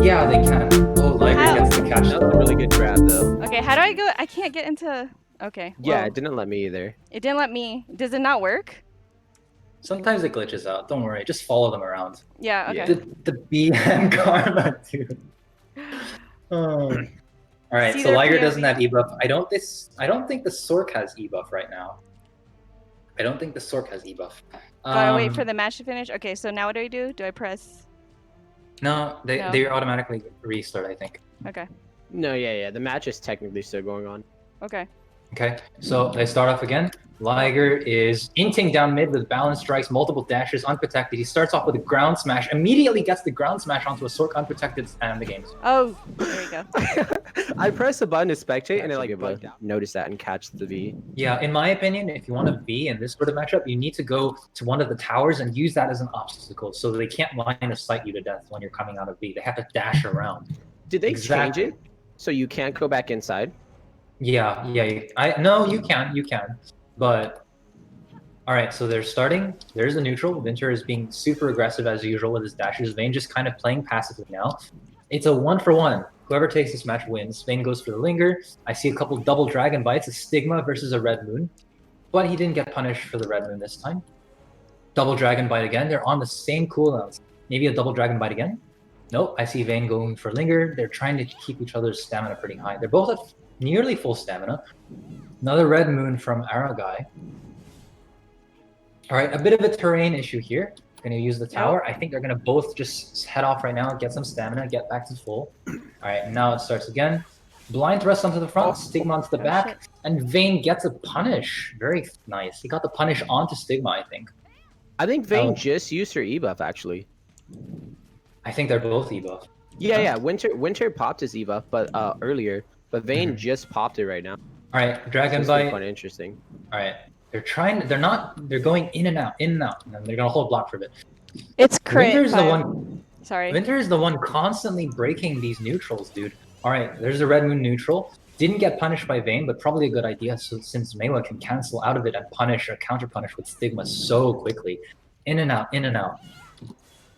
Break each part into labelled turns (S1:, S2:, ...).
S1: Yeah, they can. Oh, Liger
S2: How?
S1: gets the catch.
S3: That was a really good grab, though.
S2: Okay, how do I go? I can't get into. Okay.
S3: Yeah,
S2: Well,
S3: it didn't let me either.
S2: it didn't let me. Does it not work?
S1: Sometimes it glitches out. Don't worry. Just follow them around.
S2: Yeah.
S3: Yeah.
S2: Okay.
S1: The BM karma, dude. Oh. All right.
S2: See
S1: So
S2: their
S1: Liger
S2: POV.
S1: doesn't have ebuff. I don't think the Sork has ebuff right now. I don't think the Sork has ebuff.
S2: Gotta wait for the match to finish. Okay. So now what do I do? Do I press?
S1: No,
S2: No.
S1: they automatically restart. I think.
S2: Okay.
S3: No, yeah. The match is technically still going on.
S2: Okay.
S1: Okay, so they start off again. Liger is inting down mid with balance strikes, multiple dashes, unprotected. He starts off with a ground smash, immediately gets the ground smash onto a Sork unprotected, and the game's over.
S2: Oh, there we go.
S3: I pressed the button to spectate, and it like bugged out. Notice that and catch the V.
S1: Yeah, in my opinion, if you want to be in this sort of matchup, you need to go to one of the towers and use that as an obstacle, so they can't line of sight you to death when you're coming out of B. They have to dash around.
S3: Did they
S1: Exactly.
S3: change it so you can't go back inside?
S1: Yeah. No, you can, but all right. So they're starting. There's the neutral. Winter is being super aggressive as usual with his dashes. Vayne just kind of playing passively now. It's a 1-for-1. Whoever takes this match wins. Vayne goes for the linger. I see a couple double dragon bites. A Stigma versus a Red Moon, but he didn't get punished for the Red Moon this time. Double dragon bite again. They're on the same cooldowns. Maybe a double dragon bite again. Nope. I see Vayne going for linger. They're trying to keep each other's stamina pretty high. They're both at nearly full stamina. Another Red Moon from Aragai. All right, a bit of a terrain issue here. Going to use the tower. I think they're going to both just head off right now, get some stamina, get back to full. All right, now it starts again. Blind thrust onto the front, Stigma onto the back,
S2: shit.
S1: and Vayne gets a punish. Very nice. He got the punish onto Stigma, I think.
S3: I think Vayne just used her ebuff actually.
S1: I think they're both ebuff.
S3: Yeah. Winter popped his ebuff, but earlier. But Vayne just popped it right now.
S1: All right, Dragon
S3: This is
S1: Bite.
S3: quite interesting.
S1: All right, they're going in and out, and they're going to hold block for a bit.
S2: It's crit.
S1: Winter's the
S2: 5.
S1: one.
S2: Sorry.
S1: Winter is the one constantly breaking these neutrals, dude. All right, there's a Red Moon neutral. Didn't get punished by Vayne, but probably a good idea since Mewa can cancel out of it and punish or counter punish with Stigma so quickly. In and out, in and out.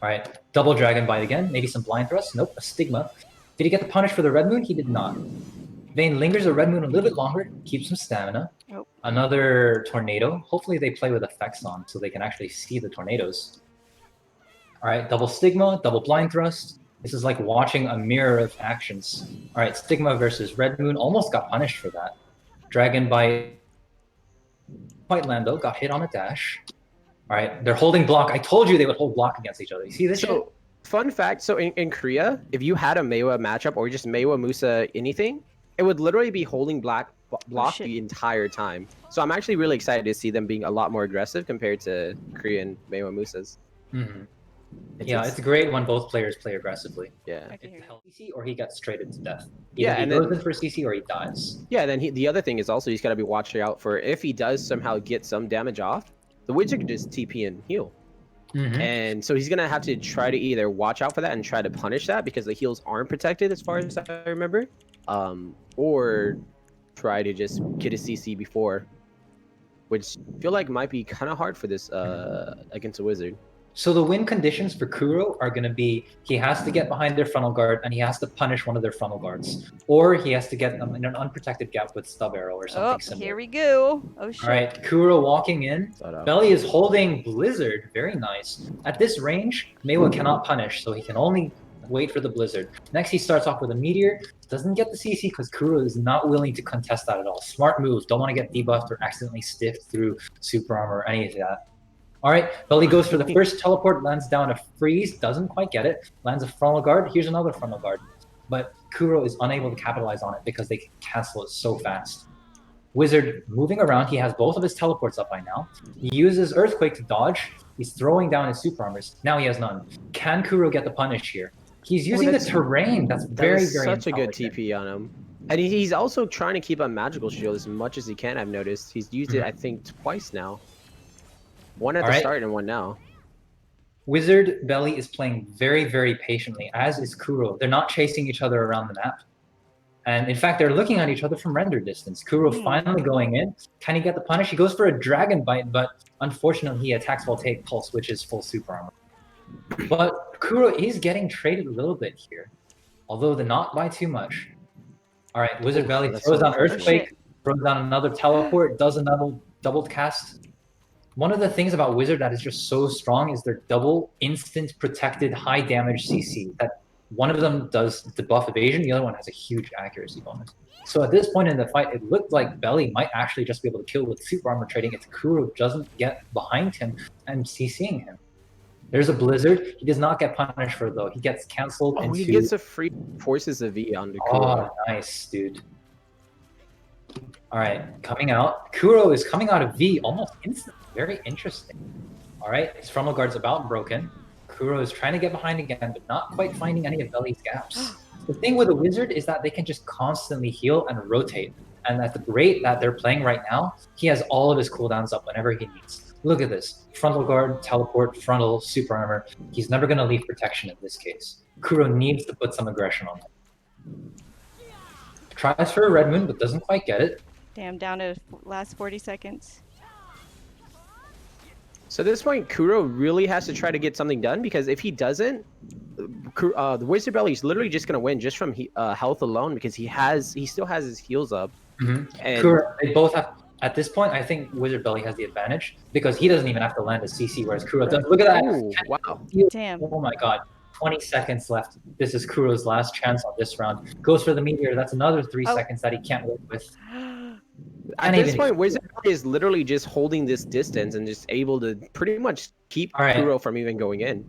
S1: All right, double Dragon Bite again. Maybe some blind thrust. Nope, a Stigma. Did he get the punish for the Red Moon? He did not. Vayne lingers a Red Moon a little bit longer, keeps some stamina.
S2: Nope.
S1: Another tornado. Hopefully they play with effects on so they can actually see the tornadoes. All right, double Stigma, double blind thrust. This is like watching a mirror of actions. All right, Stigma versus Red Moon. Almost got punished for that. Dragon Bite. White Lando got hit on a dash. All right, they're holding block. I told you they would hold block against each other. You see this shit?
S3: So, fun fact, so in Korea, if you had a Mewa matchup or just Mewa Musa anything, it would literally be holding block
S2: shit.
S3: the entire time. So I'm actually really excited to see them being a lot more aggressive compared to Korean Mewa Musas.
S1: Mm-hmm. It's great when both players play aggressively.
S3: Yeah.
S2: I can hear
S1: It's
S2: you.
S1: CC or he gets traded to death.
S3: Yeah,
S1: Either
S3: and
S1: he
S3: then-
S1: goes in for CC or he dies.
S3: Yeah, then the other thing is also he's got to be watching out for if he does somehow get some damage off, the wizard can just TP and heal.
S1: Mm-hmm.
S3: And so he's going to have to try to either watch out for that and try to punish that because the heals aren't protected as far as I remember. Or try to just get a CC before, which I feel like might be kind of hard for this against a wizard.
S1: So the win conditions for Kuro are going to be he has to get behind their frontal guard and he has to punish one of their frontal guards, or he has to get them in an unprotected gap with stub arrow or something
S2: Oh,
S1: similar.
S2: here we go. Oh shit.
S1: All right, Kuro walking in.
S3: But,
S1: Belly is holding Blizzard. Very nice. At this range, Mewa cannot punish, so he can only wait for the Blizzard. Next, he starts off with a Meteor. Doesn't get the CC because Kuro is not willing to contest that at all. Smart move. Don't want to get debuffed or accidentally stiffed through super armor or any of that. All right, Belly goes for the first teleport, lands down a freeze, doesn't quite get it, lands a frontal guard. Here's another frontal guard. But Kuro is unable to capitalize on it because they can cancel it so fast. Wizard moving around, he has both of his teleports up by now. He uses Earthquake to dodge. He's throwing down his super armors. Now he has none. Can Kuro get the punish here? He's using the terrain. That's very, very
S3: such a good
S1: intelligent.
S3: TP on him. And he's also trying to keep a magical shield as much as he can, I've noticed. He's used it, I think, twice now. One at the start and one now.
S1: Wizard Belly is playing very, very patiently, as is Kuro. They're not chasing each other around the map. And in fact, they're looking at each other from render distance. Kuro finally going in. Can he get the punish? He goes for a Dragon Bite, but unfortunately he attacks while take pulse, which is full super armor. But Kuro is getting traded a little bit here. although not by too much. All right, Wizard Belly
S3: that's
S1: throws
S3: so
S1: down Earthquake,
S2: unfortunate.
S1: throws down another teleport, does another double cast. One of the things about Wizard that is just so strong is their double instant protected high damage CC. That one of them does debuff evasion, the other one has a huge accuracy bonus. So at this point in the fight, it looked like Belly might actually just be able to kill with super armor trading if Kuro doesn't get behind him and CCing him. There's a Blizzard. He does not get punished for it, though. He gets canceled
S3: Oh,
S1: into...
S3: he gets a free forces of V on the Kuro.
S1: Oh, nice, dude. All right, coming out. Kuro is coming out of V almost instantly. Very interesting. All right, his frontal guard's about broken. Kuro is trying to get behind again, but not quite finding any of Belly's gaps. The thing with a Wizard is that they can just constantly heal and rotate. And at the rate that they're playing right now, he has all of his cooldowns up whenever he needs. Look at this. Frontal guard, teleport, frontal, super armor. He's never going to leave protection in this case. Kuro needs to put some aggression on him. Tries for a red moon, but doesn't quite get it.
S2: Damn, down to last 40 seconds.
S3: So at this point, Kuro really has to try to get something done, because if he doesn't, the Wizard Belly is literally just gonna win just from health alone, because he still has his heals up. And
S1: Kuro, they both have. At this point, I think Wizard Belly has the advantage because he doesn't even have to land a CC, whereas Kuro does. Look at that!
S3: Ooh, wow.
S2: Damn.
S1: Oh my god. 20 seconds left. This is Kuro's last chance on this round. Goes for the meteor. That's another 3 seconds that he can't work with.
S3: At this point, Wizard Belly is literally just holding this distance and just able to pretty much keep Kuro from even going in.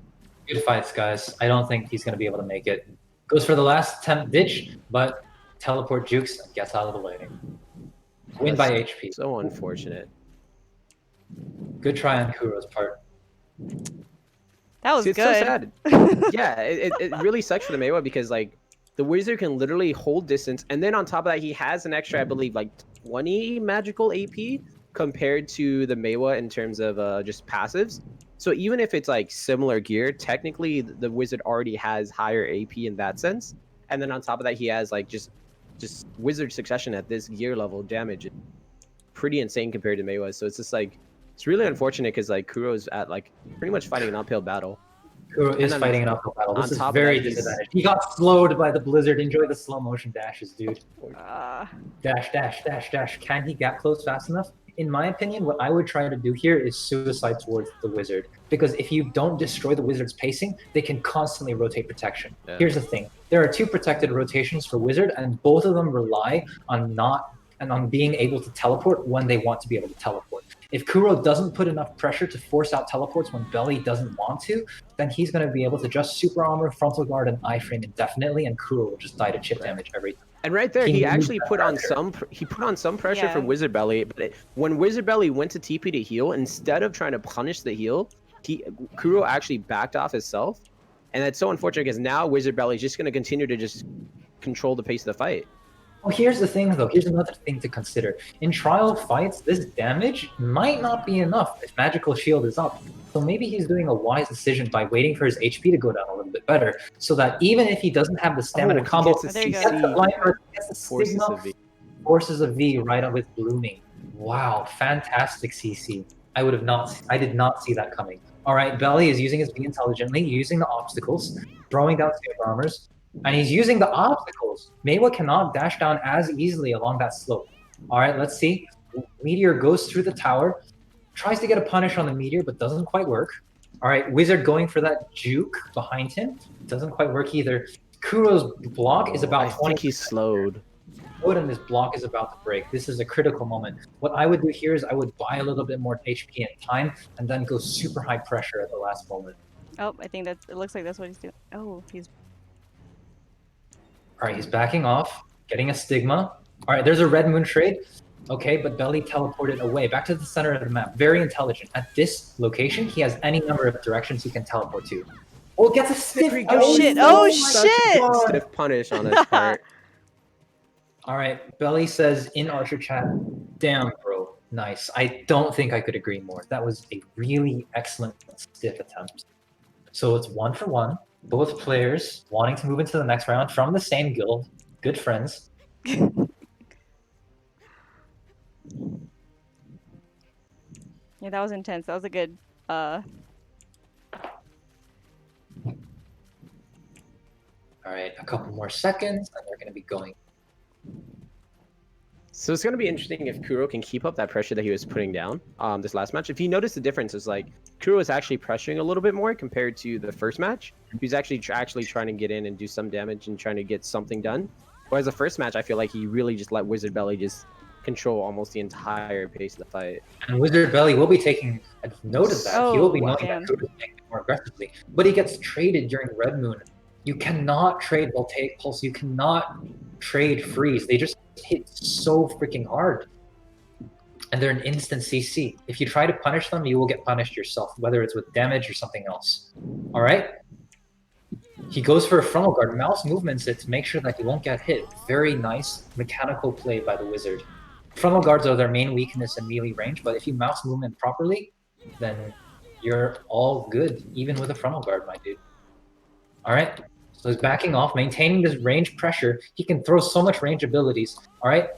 S1: Good fights, guys. I don't think he's going to be able to make it. Goes for the last attempt ditch, but teleport jukes and gets out of the lighting. Win by HP.
S3: So unfortunate.
S1: Good try on Kuro's part.
S2: That was
S3: See, it's
S2: good.
S3: so sad. Yeah, it really sucks for the Meiwa, because like the Wizard can literally hold distance, and then on top of that, he has an extra, I believe, like 20 magical AP compared to the Meiwa in terms of just passives. So even if it's like similar gear, technically the Wizard already has higher AP in that sense. And then on top of that, he has like just Wizard succession at this gear level damage. Pretty insane compared to Meiwa. So it's just like, it's really unfortunate, because like Kuro's at like pretty much fighting an uphill battle.
S1: Kuro is fighting an uphill battle. This is very disadvantaged. He got slowed by the Blizzard. Enjoy the slow motion dashes, dude. Dash, dash, dash, dash. Can he gap close fast enough? In my opinion, what I would try to do here is suicide towards the Wizard. Because if you don't destroy the Wizard's pacing, they can constantly rotate protection. Yeah. Here's the thing. There are 2 protected rotations for Wizard, and both of them rely on on being able to teleport when they want to be able to teleport. If Kuro doesn't put enough pressure to force out teleports when Belly doesn't want to, then he's going to be able to just super armor, frontal guard, and iframe indefinitely, and Kuro will just die to chip damage every time.
S3: And right there, he actually put on some pressure from Wizard Belly. But when Wizard Belly went to TP to heal, instead of trying to punish the heal, Kuro actually backed off himself, and that's so unfortunate, because now Wizard Belly is just going to continue to just control the pace of the fight.
S1: Well, here's the thing, though. Here's another thing to consider. In trial fights, this damage might not be enough if Magical Shield is up. So maybe he's doing a wise decision by waiting for his HP to go down a little bit better, so that even if he doesn't have the stamina combo, he gets the blind earth, he gets the stigma, forces a V right up with blooming. Wow, fantastic CC. I did not see that coming. All right, Belly is using his V intelligently, using the obstacles, throwing down super armors. And he's using the obstacles. Meiwa cannot dash down as easily along that slope. All right, let's see. Meteor goes through the tower, tries to get a punish on the meteor, but doesn't quite work. All right, Wizard going for that juke behind him. Doesn't quite work either. Kuro's block is about 20%.
S3: I think he's slowed.
S1: And this block is about to break. This is a critical moment. What I would do here is I would buy a little bit more HP and time, and then go super high pressure at the last moment.
S2: Oh, I think it looks like that's what he's doing. Oh, he's...
S1: All right, he's backing off, getting a stigma. All right, there's a red moon trade. Okay, but Belly teleported away, back to the center of the map. Very intelligent. At this location, he has any number of directions he can teleport to. Oh, gets a stiff.
S2: Oh, shit. Oh, shit.
S3: Stiff punish on his part.
S1: All right, Belly says in Archer chat, damn, bro, nice. I don't think I could agree more. That was a really excellent stiff attempt. So it's 1 for 1. Both players wanting to move into the next round from the same guild. Good friends.
S2: Yeah, that was intense. That was a good
S1: All right, a couple more seconds, and they're going to be going.
S3: So it's going to be interesting if Kuro can keep up that pressure that he was putting down this last match. If you notice the difference is like Kuro was actually pressuring a little bit more compared to the first match. He was actually trying to get in and do some damage and trying to get something done. Whereas the first match, I feel like he really just let Wizard Belly just control almost the entire pace of the fight.
S1: And Wizard Belly will be taking note of that. He will be
S2: Oh,
S1: knowing
S2: damn.
S1: that Kuro is playing more aggressively. But he gets traded during Red Moon. You cannot trade Voltaic Pulse. You cannot trade Freeze. They just hit so freaking hard. And they're an instant CC. If you try to punish them, you will get punished yourself, whether it's with damage or something else. All right? He goes for a frontal guard. Mouse movements it to make sure that he won't get hit. Very nice mechanical play by the Wizard. Frontal guards are their main weakness in melee range, but if you mouse movement properly, then you're all good, even with a frontal guard, my dude. All right? So he's backing off, maintaining this range pressure. He can throw so much range abilities. All right?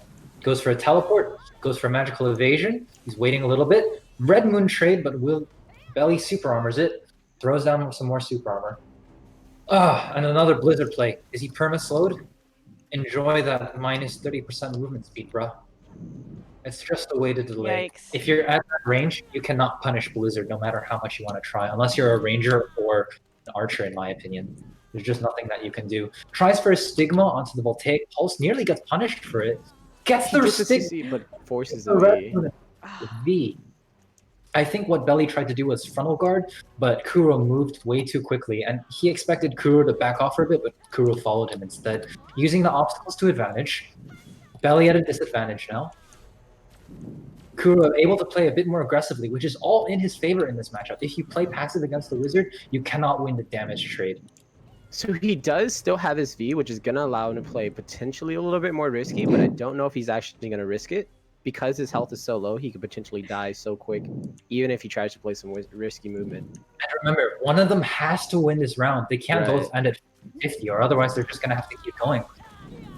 S1: Goes for a teleport, goes for a magical evasion. He's waiting a little bit. Red Moon trade, but will Belly super armors it. Throws down some more super armor. And another Blizzard play. Is he perma-slowed? Enjoy that minus 30% movement speed, bro. It's just a way to delay.
S2: Yikes.
S1: If you're at that range, you cannot punish Blizzard no matter how much you want to try, unless you're a ranger or an archer, in my opinion. There's just nothing that you can do. Tries for a Stigma onto the Voltaic Pulse, nearly gets punished for it. Gets the Stigma,
S3: but forces the
S1: V. I think what Belly tried to do was frontal guard, but Kuro moved way too quickly, and he expected Kuro to back off for a bit, but Kuro followed him instead. Using the obstacles to advantage, Belly at a disadvantage now. Kuro able to play a bit more aggressively, which is all in his favor in this matchup. If you play passive against the Wizard, you cannot win the damage trade.
S3: So he does still have his V, which is going to allow him to play potentially a little bit more risky, but I don't know if he's actually going to risk it. Because his health is so low, he could potentially die so quick, even if he tries to play some risky movement.
S1: And remember, one of them has to win this round. They can't both end at 50, or otherwise they're just going to have to keep going.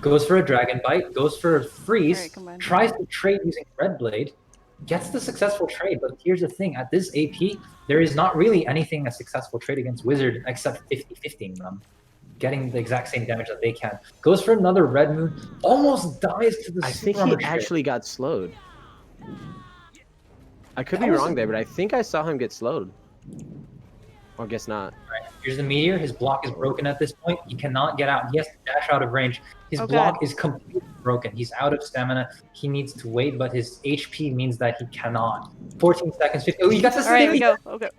S1: Goes for a Dragon Bite, goes for a Freeze, tries to trade using Red Blade, gets the successful trade, but here's the thing, at this AP, there is not really anything a successful trade against Wizard except 50-50 them. Getting the exact same damage that they can. Goes for another Red Moon, almost dies to the
S3: I think he actually got slowed. I could be wrong there, but I think I saw him get slowed. Or guess not.
S1: Right, here's the Meteor. His block is broken at this point. He cannot get out. He has to dash out of range. His block is completely broken. He's out of stamina. He needs to wait, but his HP means that he cannot. 14 seconds, 15. Oh, you got this.
S2: All right, we go. Okay.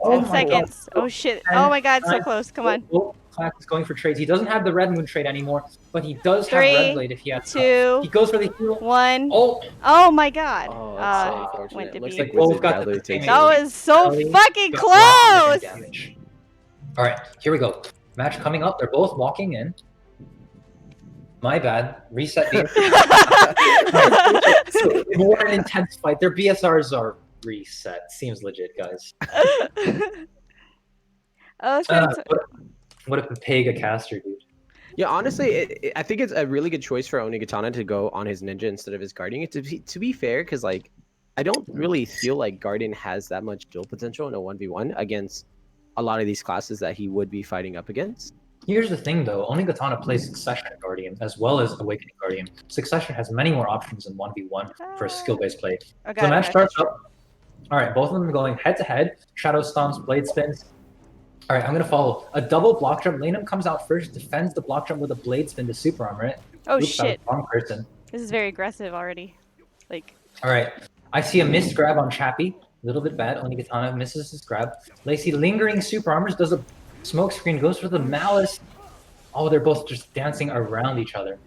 S2: 10 seconds.
S1: God.
S2: Oh, shit. Oh, my God. So close. Come on.
S1: Class is going for trades. He doesn't have the Red Moon trade anymore, but he does have Red Blade if he has.
S2: 2.
S1: He goes for the heal.
S2: 1.
S1: Oh.
S2: Oh my God.
S3: Oh, that's so unfortunate.
S2: Went to
S3: Looks
S2: be.
S3: like Wizard Belly
S2: That was so fucking close.
S1: All right, here we go. Match coming up. They're both walking in. My bad. Reset the. So, more an intense fight. Their BSRs are reset. Seems legit, guys. What a Pega caster, dude.
S3: Yeah, honestly, I think it's a really good choice for Onigatana to go on his ninja instead of his guardian. To be fair, because like, I don't really feel like Guardian has that much duel potential in a 1v1 against a lot of these classes that he would be fighting up against.
S1: Here's the thing, though. Onigatana plays Succession Guardian as well as Awakening Guardian. Succession has many more options than 1v1 for skill-based play. So the match starts up. All right, both of them going head-to-head. Shadow Stomps, Blade Spins. All right, I'm going to follow. A double block jump. Laneham comes out first, defends the block jump with a Blade Spin to super armor it.
S2: Oh,
S1: Oops,
S2: shit.
S1: Wrong person.
S2: This is very aggressive already. Like.
S1: All right. I see a missed grab on Chappie. A little bit bad. Onigatana misses his grab. Lacey lingering super armors, does a smoke screen, goes for the Malice. Oh, they're both just dancing around each other.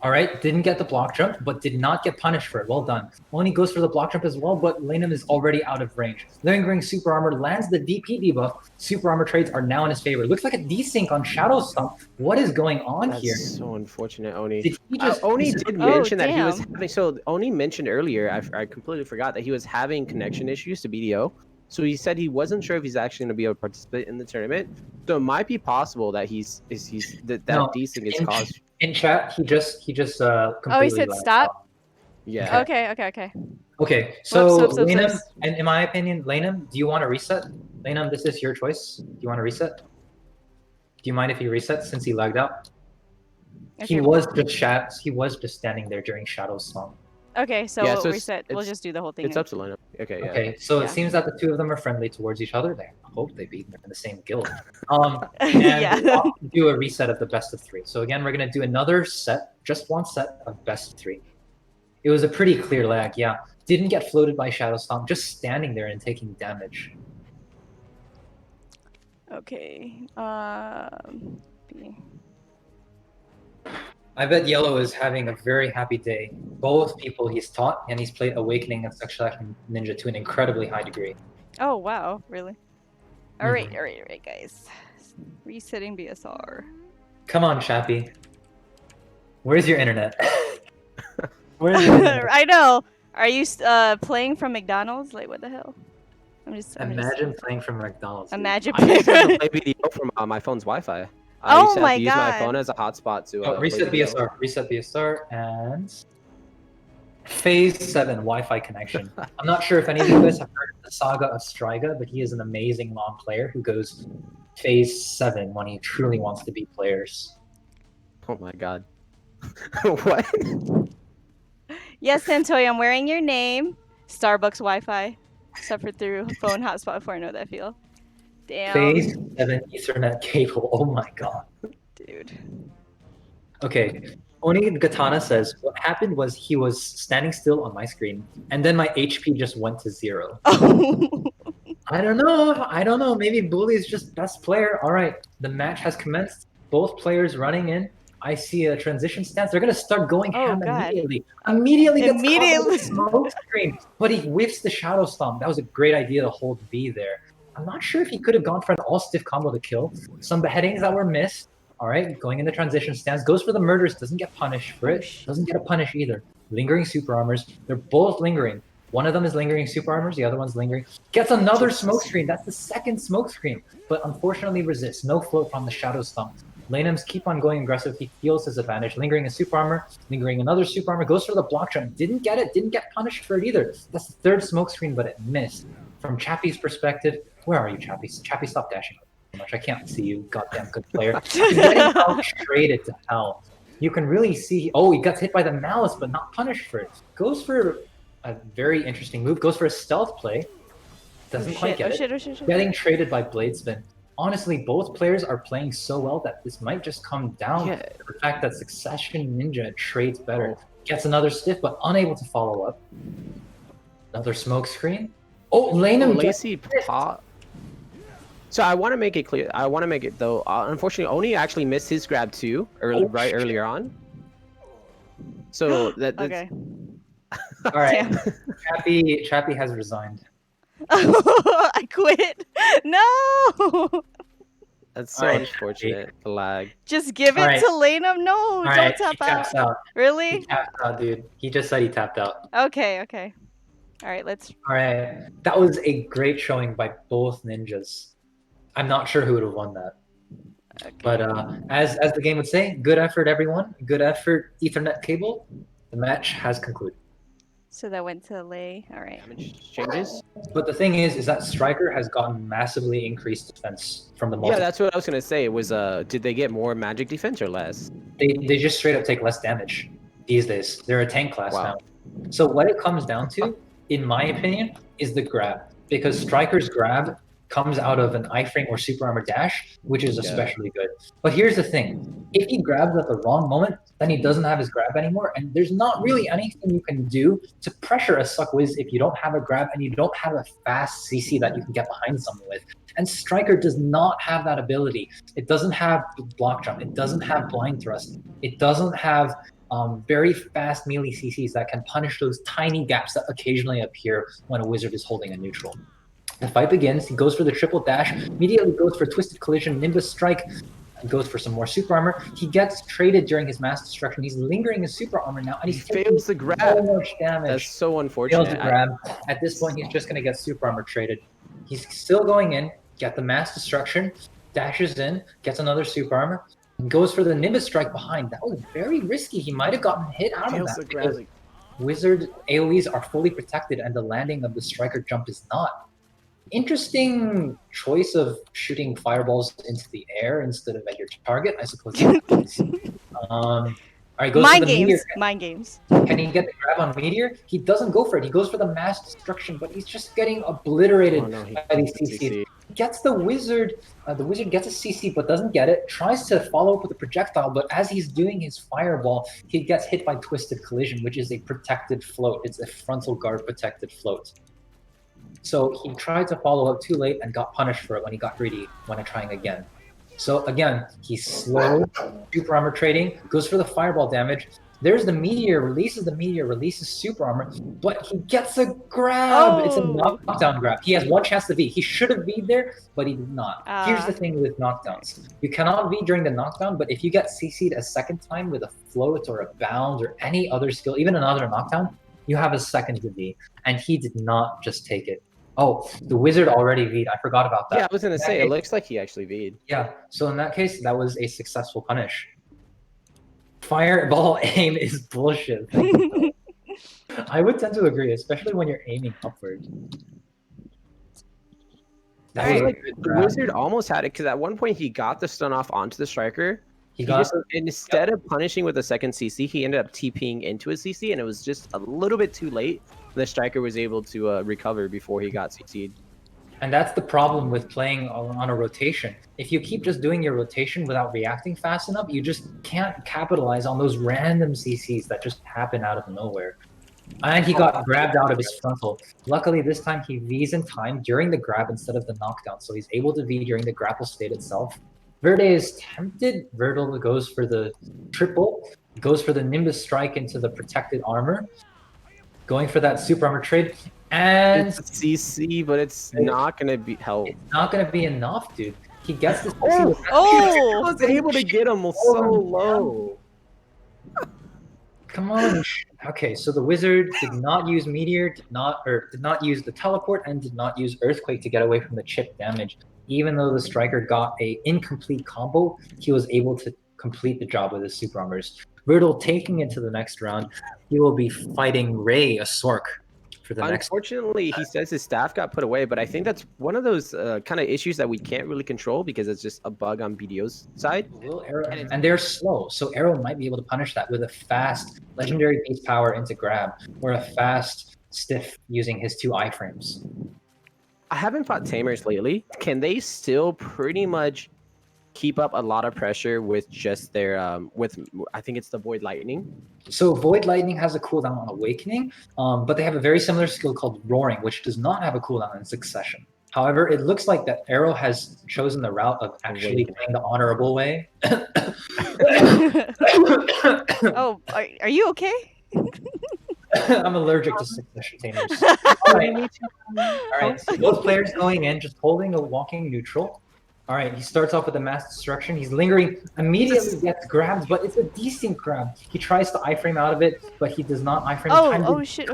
S1: All right, didn't get the block jump, but did not get punished for it. Well done. Oni goes for the block jump as well, but Laneham is already out of range. Lingering super armor lands the DP debuff. Super armor trades are now in his favor. Looks like a desync on Shadow Stomp. What is going on here?
S3: That's so unfortunate, Oni.
S1: Did
S3: Oni did mention that he was having. So Oni mentioned earlier, I completely forgot that he was having connection issues to BDO. So he said he wasn't sure if he's actually going to be able to participate in the tournament. So it might be possible that that desync is caused.
S1: In chat, he just completely.
S2: Oh, he said stop.
S3: Yeah.
S2: Okay.
S1: Okay, so
S2: Whoops.
S1: Laneham, and in my opinion, Laneham, do you want to reset? Laneham, this is your choice. Do you want to reset? you mind if he resets since he lagged out?
S2: Okay.
S1: He was just standing there during Shadow's song.
S2: Okay, so
S3: Yeah,
S2: we'll
S3: so
S2: reset. We'll just do the whole thing.
S3: It's up to lineup. Okay, yeah.
S1: Okay, so
S2: Yeah.
S1: it seems that the two of them are friendly towards each other. They hope they beat them in the same guild. And
S2: Yeah.
S1: we want to do a reset of the best of 3. So again, we're gonna do another set, just one set of best of 3. It was a pretty clear lag, yeah. Didn't get floated by Shadow Stomp, just standing there and taking damage.
S2: Okay. B.
S1: I bet Yellow is having a very happy day. Both people he's taught, and he's played Awakening and Sexual Ninja to an incredibly high degree.
S2: Oh wow, really? All right, guys. Resetting BSR.
S1: Come on, Chappie. Where's your internet? Where's your internet?
S2: I know. Are you playing from McDonald's? Like what the hell?
S1: Imagine playing from McDonald's. Dude.
S2: Imagine.
S3: I used to play BDO from my phone's Wi-Fi. I
S2: Oh
S3: used to have
S2: my
S3: to use my
S2: God.
S3: phone as a hotspot to
S1: Oh, reset
S3: play BDO.
S1: BSR. Reset BSR and Phase 7 Wi-Fi connection. I'm not sure if any of you guys have heard of the saga of Striga, but he is an amazing long player who goes Phase 7 when he truly wants to beat players.
S3: Oh my god. What?
S2: Yes, Santoy, I'm wearing your name. Starbucks Wi-Fi. Suffered through phone hotspot before I know that feel. Damn.
S1: Phase 7 Ethernet cable. Oh my god.
S2: Dude.
S1: Okay. Oni Gatana says, what happened was he was standing still on my screen, and then my HP just went to 0. I don't know. Maybe Bully is just best player. All right. The match has commenced. Both players running in. I see a transition stance. They're going to start going
S2: Oh,
S1: ham
S2: God.
S1: immediately. Immediately gets caught with
S2: Immediately.
S1: the smoke screen. But he whiffs the Shadow Stomp. That was a great idea to hold B there. I'm not sure if he could have gone for an all-stiff combo to kill. Some beheadings that were missed. All right, going into transition stance. Goes for the murders. Doesn't get punished for it. Doesn't get a punish either. Lingering super armors. They're both lingering. One of them is lingering super armors. The other one's lingering. Gets another smoke screen. That's the second smoke screen. But unfortunately resists. No float from the Shadow Stomp. Lanums keep on going aggressive. He feels his advantage. Lingering a super armor. Lingering another super armor. Goes for the block jump. Didn't get it. Didn't get punished for it either. That's the third smoke screen, but it missed. From Chappie's perspective, where are you, Chappie? Chappie, stop dashing so much. I can't see you, goddamn good player. He's getting out-traded to hell. You can really see. Oh, he got hit by the malice, but not punished for it. Goes for a very interesting move. Goes for a stealth play. Doesn't quite get it. Getting traded by Bladespin. Honestly, both players are playing so well that this might just come down to the fact that Succession Ninja trades better. Gets another stiff, but unable to follow up. Another smoke screen. Oh, Lanum
S3: Lacey pop. So I want to make it clear. I want to make it though. Unfortunately, Oni actually missed his grab too, earlier on. So that's
S2: Okay.
S1: All right. Chappie has resigned.
S2: I quit. No.
S3: That's so unfortunate. The lag.
S2: Just give it to Lanum. No, don't tap out. Really?
S1: He tapped out, dude. He just said he tapped out.
S2: Okay. All right, let's.
S1: All right. That was a great showing by both ninjas. I'm not sure who would have won that.
S2: Okay.
S1: But as the game would say, good effort, everyone. Good effort, Ethernet cable. The match has concluded.
S2: So that went to Lay. All right.
S3: Damage changes.
S1: But the thing is that Striker has gotten massively increased defense from the multi.
S3: Yeah, that's what I was gonna say. Was did they get more magic defense or less?
S1: They just straight up take less damage these days. They're a tank class now. So what it comes down to, in my opinion, is the grab. Because Striker's grab comes out of an iframe or super armor dash, which is especially good. But here's the thing. If he grabs at the wrong moment, then he doesn't have his grab anymore, and there's not really anything you can do to pressure a Suck Wiz if you don't have a grab and you don't have a fast CC that you can get behind someone with. And Striker does not have that ability. It doesn't have block jump. It doesn't have blind thrust. It doesn't have very fast melee CCs that can punish those tiny gaps that occasionally appear when a wizard is holding a neutral. The fight begins. He goes for the triple dash, immediately goes for Twisted Collision, Nimbus Strike, and goes for some more super armor. He gets traded during his mass destruction. He's lingering his super armor now, and he
S3: fails the grab.
S1: So much damage.
S3: That's so unfortunate.
S1: Fails the grab. At this point, he's just going to get super armor traded. He's still going in, get the mass destruction, dashes in, gets another super armor, and goes for the Nimbus Strike behind. That was very risky. He might have gotten hit out of that because Wizard AoEs are fully protected, and the landing of the Striker jump is not. Interesting choice of shooting fireballs into the air instead of at your target, I suppose. All right, goes for
S2: Mind
S1: the
S2: games.
S1: meteor.
S2: Mind games.
S1: Can he get the grab on meteor? He doesn't go for it. He goes for the mass destruction, but he's just getting obliterated
S3: Oh no, he
S1: by these
S3: gets
S1: CCs.
S3: CC.
S1: Gets the wizard. The wizard gets a CC but doesn't get it. Tries to follow up with a projectile, but as he's doing his fireball, he gets hit by twisted collision, which is a protected float. It's a frontal guard protected float. So he tried to follow up too late and got punished for it when he got greedy when trying again. So again, he's slow, super armor trading, goes for the fireball damage. There's the meteor, releases super armor, but he gets a grab. It's a
S2: Oh.
S1: knockdown grab. He has one chance to V. He should have V'd there, but he did not. Here's the thing with knockdowns. You cannot V during the knockdown, but if you get CC'd a second time with a float or a bound or any other skill, even another knockdown, you have a second to V. And he did not just take it. Oh, the wizard already V'd. I forgot about that.
S3: Yeah, I was gonna say, it looks like he actually V'd.
S1: Yeah, so in that case, that was a successful punish. Fireball aim is bullshit. I would tend to agree, especially when you're aiming upward. That was
S3: Like,
S1: a good
S3: the
S1: grab.
S3: wizard almost had it because at one point he got the stun off onto the striker.
S1: He
S3: Just, instead of punishing with a second CC, he ended up TPing into a CC, and it was just a little bit too late. The striker was able to recover before he got CC'd.
S1: And that's the problem with playing on a rotation. If you keep just doing your rotation without reacting fast enough, you just can't capitalize on those random CCs that just happen out of nowhere. And he got grabbed out of his frontal. Luckily, this time he V's in time during the grab instead of the knockdown, so he's able to V during the grapple state itself. Verde is tempted. Verde goes for the triple, goes for the Nimbus strike into the protected armor, going for that super armor trade. And
S3: it's CC, but it's not gonna be help.
S1: It's not gonna be enough, dude. He gets this.
S2: Oh!
S3: I was able to get him so low.
S1: Come on. Okay, so the wizard did not use meteor, did not use the teleport, and did not use earthquake to get away from the chip damage. Even though the striker got a incomplete combo, he was able to complete the job with his super armors. Riddle taking it to the next round. He will be fighting Ray, a Sork, for the next.
S3: Unfortunately, he says his staff got put away, but I think that's one of those kind of issues that we can't really control because it's just a bug on BDO's side.
S1: And they're slow, so Arrow might be able to punish that with a fast legendary beast power into grab, or a fast stiff using his 2 iframes.
S3: I haven't fought Tamers lately. Can they still pretty much keep up a lot of pressure with just their I think it's the Void Lightning?
S1: So Void Lightning has a cooldown on Awakening, but they have a very similar skill called Roaring, which does not have a cooldown in Succession. However, it looks like that Arrow has chosen the route of actually playing the honorable way.
S2: Oh, are you okay?
S1: I'm allergic to Succession Tamers. All right, so both players going in, just holding a walking neutral. All right, he starts off with a mass destruction. He's lingering, immediately gets grabbed, but it's a decent grab. He tries to iframe out of it, but he does not iframe.
S2: Oh shit!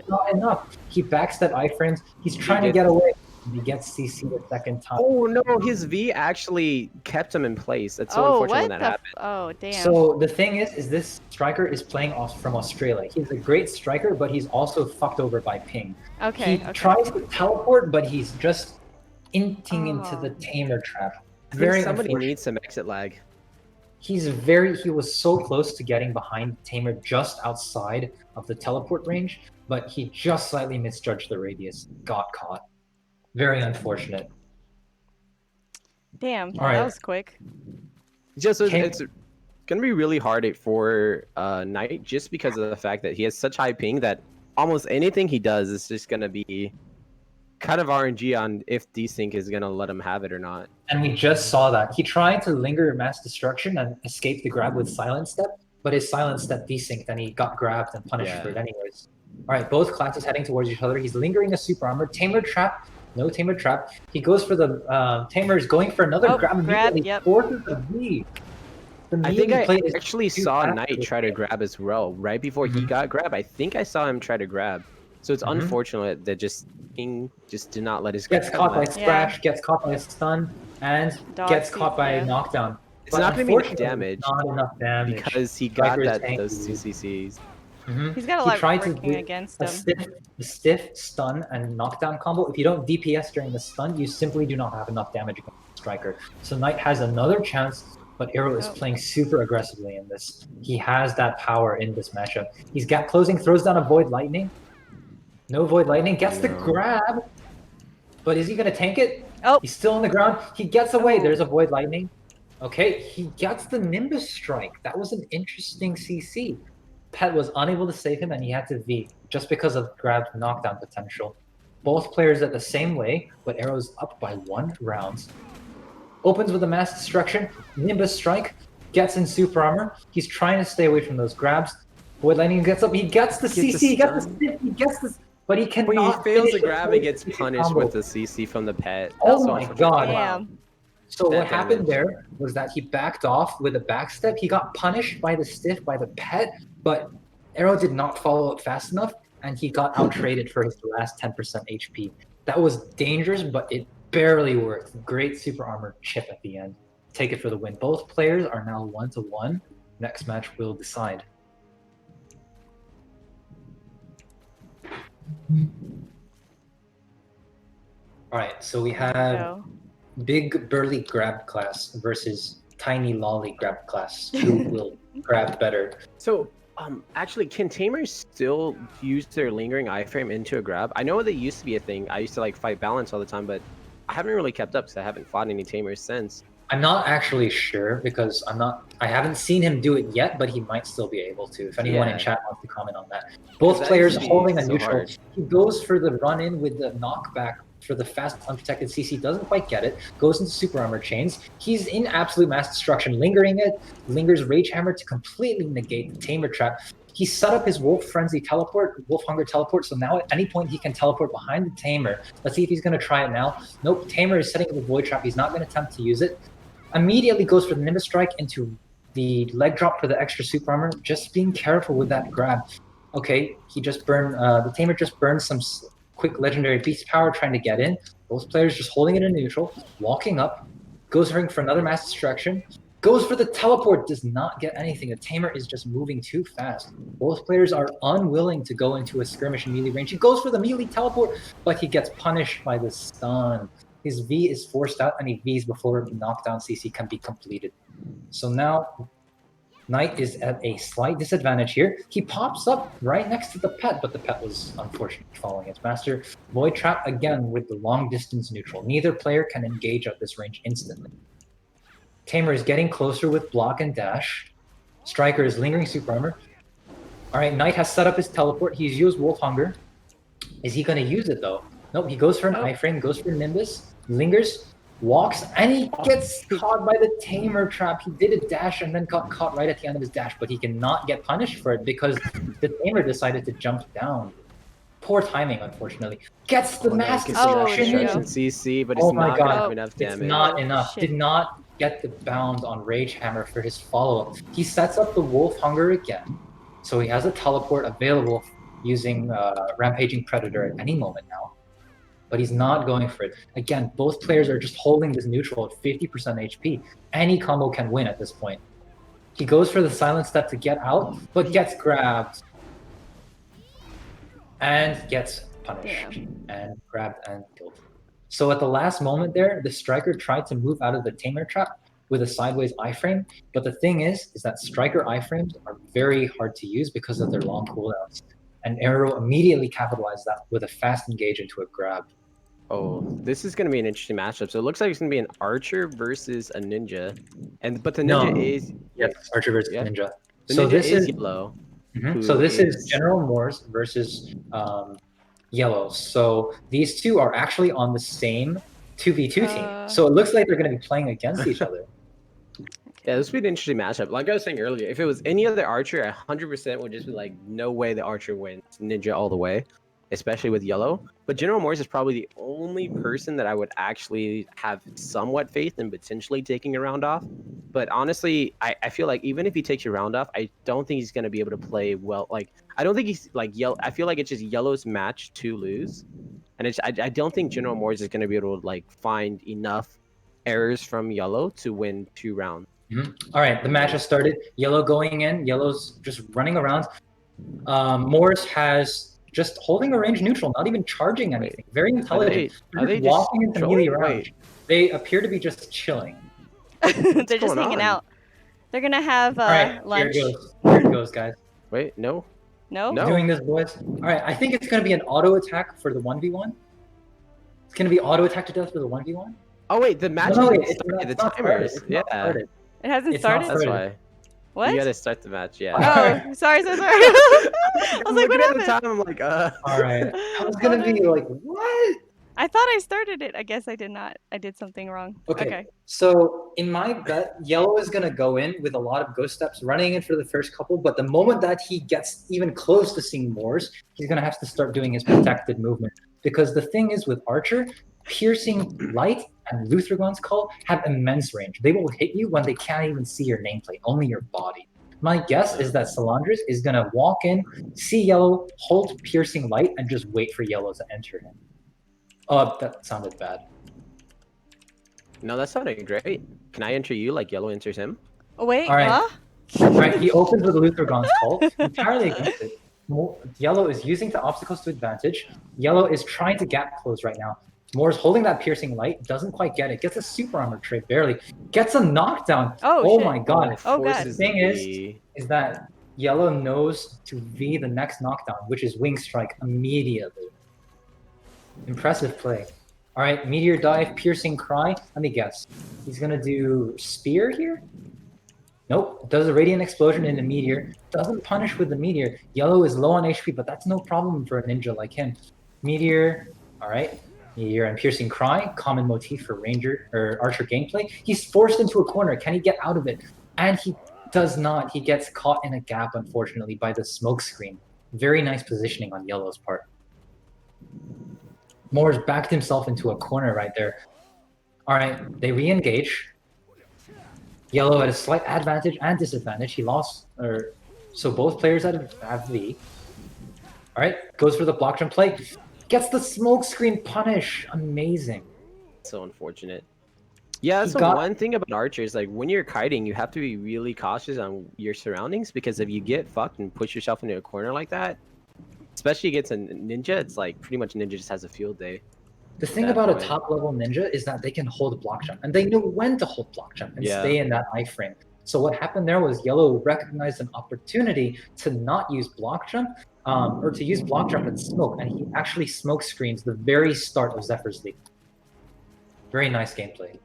S1: Not enough. He backstep iframes. He's trying to get away. And he gets CC the second time.
S3: Oh no, his V actually kept him in place. That's so unfortunate when that happened.
S2: Oh damn.
S1: So the thing is this striker is playing from Australia. He's a great striker, but he's also fucked over by ping.
S2: Okay.
S1: He tries to teleport, but he's just inting into the tamer trap. Very
S3: somebody needs some exit lag.
S1: He was so close to getting behind tamer just outside of the teleport range, but he just slightly misjudged the radius, got caught. Very unfortunate.
S2: Damn,
S1: all right.
S2: That was quick.
S3: It's gonna be really hard for Knight just because of the fact that he has such high ping that almost anything he does is just gonna be kind of RNG on if Desync is gonna let him have it or not.
S1: And we just saw that. He tried to linger mass destruction and escape the grab with silent step, but his silent step desynced and he got grabbed and punished for it anyways. All right, both classes heading towards each other. He's lingering a super armor. Tamer trap. No tamer trap. He goes for the tamer is going for another grab.
S2: Yep.
S1: Forces the V.
S3: I think I actually saw Knight try to grab as well right before he got grabbed. I think I saw him try to grab. So it's unfortunate that King just did not let his
S1: gets caught by Splash, gets caught by a stun, and gets caught by a knockdown.
S3: It's not going to be enough damage.
S1: Not enough damage
S3: because he got those 2 CCs.
S2: He's got a
S1: He
S2: lot
S1: tried to
S2: working
S1: do
S2: against
S1: a
S2: him.
S1: stiff stun and knockdown combo. If you don't DPS during the stun, you simply do not have enough damage against the striker. So Knight has another chance, but Arrow is playing super aggressively in this. He has that power in this matchup. He's gap closing, throws down a Void Lightning. No Void Lightning, gets the grab, but is he going to tank it?
S2: Oh.
S1: He's still on the ground. He gets away. There's a Void Lightning. Okay, he gets the Nimbus Strike. That was an interesting CC. Pet was unable to save him, and he had to V just because of grab knockdown potential. Both players at the same way, but Arrow's up by 1 round. Opens with a Mass Destruction. Nimbus Strike. Gets in Super Armor. He's trying to stay away from those grabs. Void Lightning gets up. He gets the CC. He gets the stiff. He gets the... But he cannot.
S3: But he fails
S1: finish
S3: the grab and gets punished
S1: combo.
S3: with the CC from the pet.
S1: Oh my god.
S2: Damn.
S1: So what happened there was that he backed off with a backstep. He got punished by the stiff, by the pet, but Arrow did not follow up fast enough, and he got out-traded for his last 10% HP. That was dangerous, but it barely worked. Great Super Armor chip at the end. Take it for the win. Both players are now 1-1. Next match will decide. All right, so we have big burly grab class versus tiny lolly grab class. Who will grab better?
S3: So, actually, can tamers still use their lingering iframe into a grab? I know they used to be a thing. I used to like fight balance all the time, but I haven't really kept up because I haven't fought any tamers since.
S1: I'm not actually sure because I haven't seen him do it yet, but he might still be able to. If anyone in chat wants to comment on that. Both players holding a neutral. He goes for the run-in with the knockback for the fast unprotected CC, doesn't quite get it, goes into Super Armor chains. He's in absolute mass destruction, lingering it, lingers Rage Hammer to completely negate the Tamer trap. He set up his Wolf Frenzy teleport, Wolf Hunger teleport, so now at any point he can teleport behind the Tamer. Let's see if he's going to try it now. Nope, Tamer is setting up the Void Trap. He's not going to attempt to use it. Immediately goes for the Nimbus Strike into the leg drop for the extra Super Armor. Just being careful with that grab. Okay, he just burned, the Tamer just burned some quick legendary beast power trying to get in. Both players just holding it in neutral, walking up, goes for another mass destruction, goes for the teleport, does not get anything. The Tamer is just moving too fast. Both players are unwilling to go into a skirmish in melee range. He goes for the melee teleport, but he gets punished by the stun. His V is forced out, and he Vs before the knockdown CC can be completed. So now Knight is at a slight disadvantage here. He pops up right next to the pet, but the pet was unfortunately following its master. Void Trap again with the long distance neutral. Neither player can engage at this range instantly. Tamer is getting closer with block and dash. Striker is lingering Super Armor. All right, Knight has set up his teleport. He's used Wolf Hunger. Is he going to use it though? Nope, he goes for an iframe, goes for Nimbus, lingers, walks, and he gets caught by the Tamer trap. He did a dash and then got caught right at the end of his dash, but he cannot get punished for it because the Tamer decided to jump down. Poor timing, unfortunately. Gets the mass destruction
S3: CC, but it's not gonna have enough damage.
S1: It's not enough. Did not get the bound on Rage Hammer for his follow-up. He sets up the Wolf Hunger again, so he has a teleport available using Rampaging Predator at any moment now. But he's not going for it. Again, both players are just holding this neutral at 50% HP. Any combo can win at this point. He goes for the silent step to get out, but gets grabbed. And gets punished. And grabbed and killed. So at the last moment there, the Striker tried to move out of the Tamer trap with a sideways iframe. But the thing is that Striker iframes are very hard to use because of their long cooldowns. And Arrow immediately capitalized that with a fast engage into a grab.
S3: Oh, this is going to be an interesting matchup. So it looks like it's going to be an Archer versus a Ninja. But the Ninja is...
S1: Yes, Archer versus Ninja.
S3: The
S1: so
S3: Ninja
S1: this is
S3: yellow.
S1: So this is General Moores versus Yellow. So these two are actually on the same 2v2 team. So it looks like they're going to be playing against each other.
S3: Yeah, this would be an interesting matchup. Like I was saying earlier, if it was any other Archer, 100% would just be like, no way the Archer wins. Ninja all the way, especially with Yellow. But General Moores is probably the only person that I would actually have somewhat faith in potentially taking a round off. But honestly, I feel like even if he takes a round off, I don't think he's going to be able to play well. Like, I don't think he's like Yellow. I feel like it's just Yellow's match to lose. And I don't think General Moores is going to be able to like find enough errors from Yellow to win 2 rounds.
S1: All right, the match has started. Yellow going in. Yellow's just running around. Morris has just holding a range neutral, not even charging anything. Very intelligent.
S3: Are they
S1: Just
S3: just
S1: walking into
S3: trolling?
S1: melee rounds.
S3: Wait.
S1: They appear to be just chilling.
S2: They're just
S3: going
S2: hanging
S3: on?
S2: out. They're gonna have
S1: All right,
S2: lunch.
S1: here it goes. Here it goes, guys.
S3: Wait, no.
S2: No?
S3: No.
S1: Doing this, boys. All right, I think it's gonna be an auto attack for the 1v1. It's gonna be auto attack to death for the 1v1.
S3: Oh wait, the match
S1: No,
S3: didn't
S1: it's
S3: start.
S1: not-
S3: The
S1: it's not
S3: timers.
S1: started. It's not
S3: Yeah.
S1: started.
S2: It hasn't
S1: It's not
S2: started?
S3: That's
S1: started.
S3: why.
S2: What?
S3: You gotta start the match, yeah.
S2: Oh, sorry. I was like, what
S3: looking at the
S2: happened?
S3: time, I'm like,
S1: All right, I was gonna be like, what?
S2: I thought I started it. I guess I did not. I did something wrong.
S1: Okay. So in my bet, yellow is gonna go in with a lot of ghost steps, running in for the first couple. But the moment that he gets even close to seeing Moors, he's gonna have to start doing his protected movement. Because the thing is with Archer, piercing light and Luthragon's call have immense range. They will hit you when they can't even see your nameplate, only your body. My guess is that Salandras is gonna walk in, see yellow, hold piercing light, and just wait for yellow to enter him. Oh, that sounded bad.
S3: No, that sounded great. Can I enter you like yellow enters him?
S2: Oh, wait.
S1: All right.
S2: Huh?
S1: All right, he opens with Luthragon's call, entirely against it. Yellow is using the obstacles to advantage. Yellow is trying to gap close right now. Moore's holding that piercing light, doesn't quite get it. Gets a super armor trade, barely. Gets a knockdown.
S2: Oh, shit.
S1: My god.
S2: Oh, God.
S3: Forces
S1: The thing
S3: the-
S1: is that yellow knows to V the next knockdown, which is Wing Strike immediately. Impressive play. All right, Meteor Dive, Piercing Cry. Let me guess. He's gonna do Spear here? Nope. Does a Radiant Explosion in the Meteor. Doesn't punish with the Meteor. Yellow is low on HP, but that's no problem for a ninja like him. Meteor. All right. Meteor and Piercing Cry. Common motif for Ranger or Archer gameplay. He's forced into a corner. Can he get out of it? And he does not. He gets caught in a gap, unfortunately, by the smoke screen. Very nice positioning on Yellow's part. Moore's backed himself into a corner right there. All right, they re-engage. Yellow at a slight advantage and disadvantage. He lost, so both players have V. All right, goes for the block jump play. Gets the smoke screen punish. Amazing.
S3: So unfortunate. Yeah, that's the one thing about archers. Like when you're kiting, you have to be really cautious on your surroundings because if you get fucked and push yourself into a corner like that, especially against a ninja, it's like pretty much ninja just has a field day.
S1: The thing about a top level ninja is that they can hold block jump and they know when to hold block jump and stay in that iframe. So what happened there was Yellow recognized an opportunity to not use block jump or to use block jump and smoke, and he actually smoke screens the very start of Zephyr's Leap. Very nice gameplay.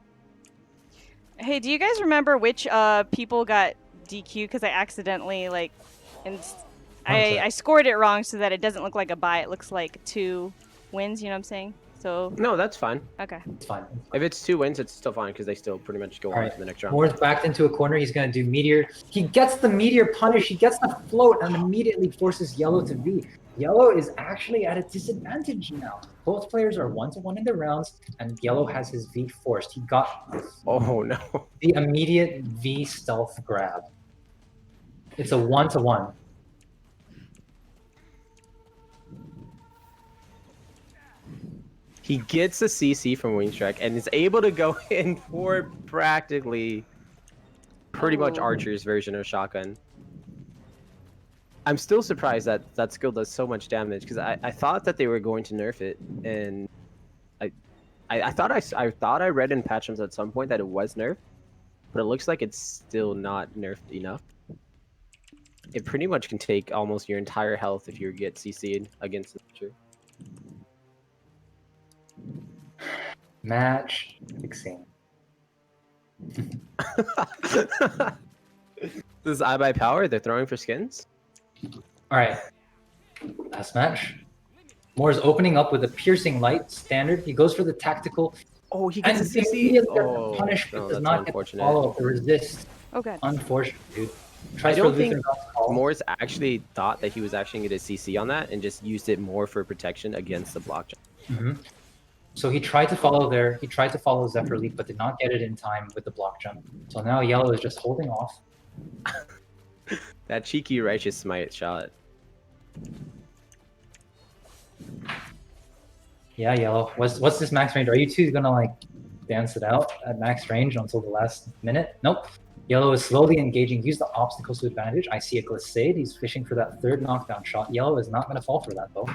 S2: Hey, do you guys remember which people got DQ? Because I accidentally I scored it wrong so that it doesn't look like a bye. It looks like 2 wins. You know what I'm saying? So
S3: no, that's fine.
S2: Okay.
S1: It's fine.
S3: If it's 2 wins, it's still fine because they still pretty much go on to the next round.
S1: Moore's backed into a corner. He's going to do Meteor. He gets the Meteor punish. He gets the float and immediately forces Yellow to V. Yellow is actually at a disadvantage now. Both players are 1-1 in the rounds, and Yellow has his V forced. He got the immediate V stealth grab. It's a 1-1.
S3: He gets a CC from Wing Strike and is able to go in for practically pretty much Archer's version of shotgun. I'm still surprised that that skill does so much damage because I thought that they were going to nerf it, and I thought I read in patch notes at some point that it was nerfed, but it looks like it's still not nerfed enough. It pretty much can take almost your entire health if you get CC'd against the Archer.
S1: Match fixing.
S3: This is I by Power. They're throwing for skins.
S1: All right, last match. Moore's opening up with a piercing light standard. He goes for the tactical.
S3: Oh, he gets a CC. Oh,
S1: punish, but
S3: no,
S1: does
S3: that's
S1: not get the
S3: unfortunate.
S1: follow up, the resist.
S2: Okay.
S1: Unfortunate, dude.
S3: I
S1: Tries
S3: don't
S1: for
S3: think
S1: Luthragon's call.
S3: Morse actually thought that he was actually going to CC on that and just used it more for protection against the block jump.
S1: So he tried to follow there. He tried to follow Zephyr Leap, but did not get it in time with the block jump. So now Yellow is just holding off.
S3: That cheeky righteous smite shot.
S1: Yeah, Yellow. What's this max range? Are you two gonna like dance it out at max range until the last minute? Nope. Yellow is slowly engaging. Use the obstacles to advantage. I see a Glissade. He's fishing for that third knockdown shot. Yellow is not going to fall for that, though.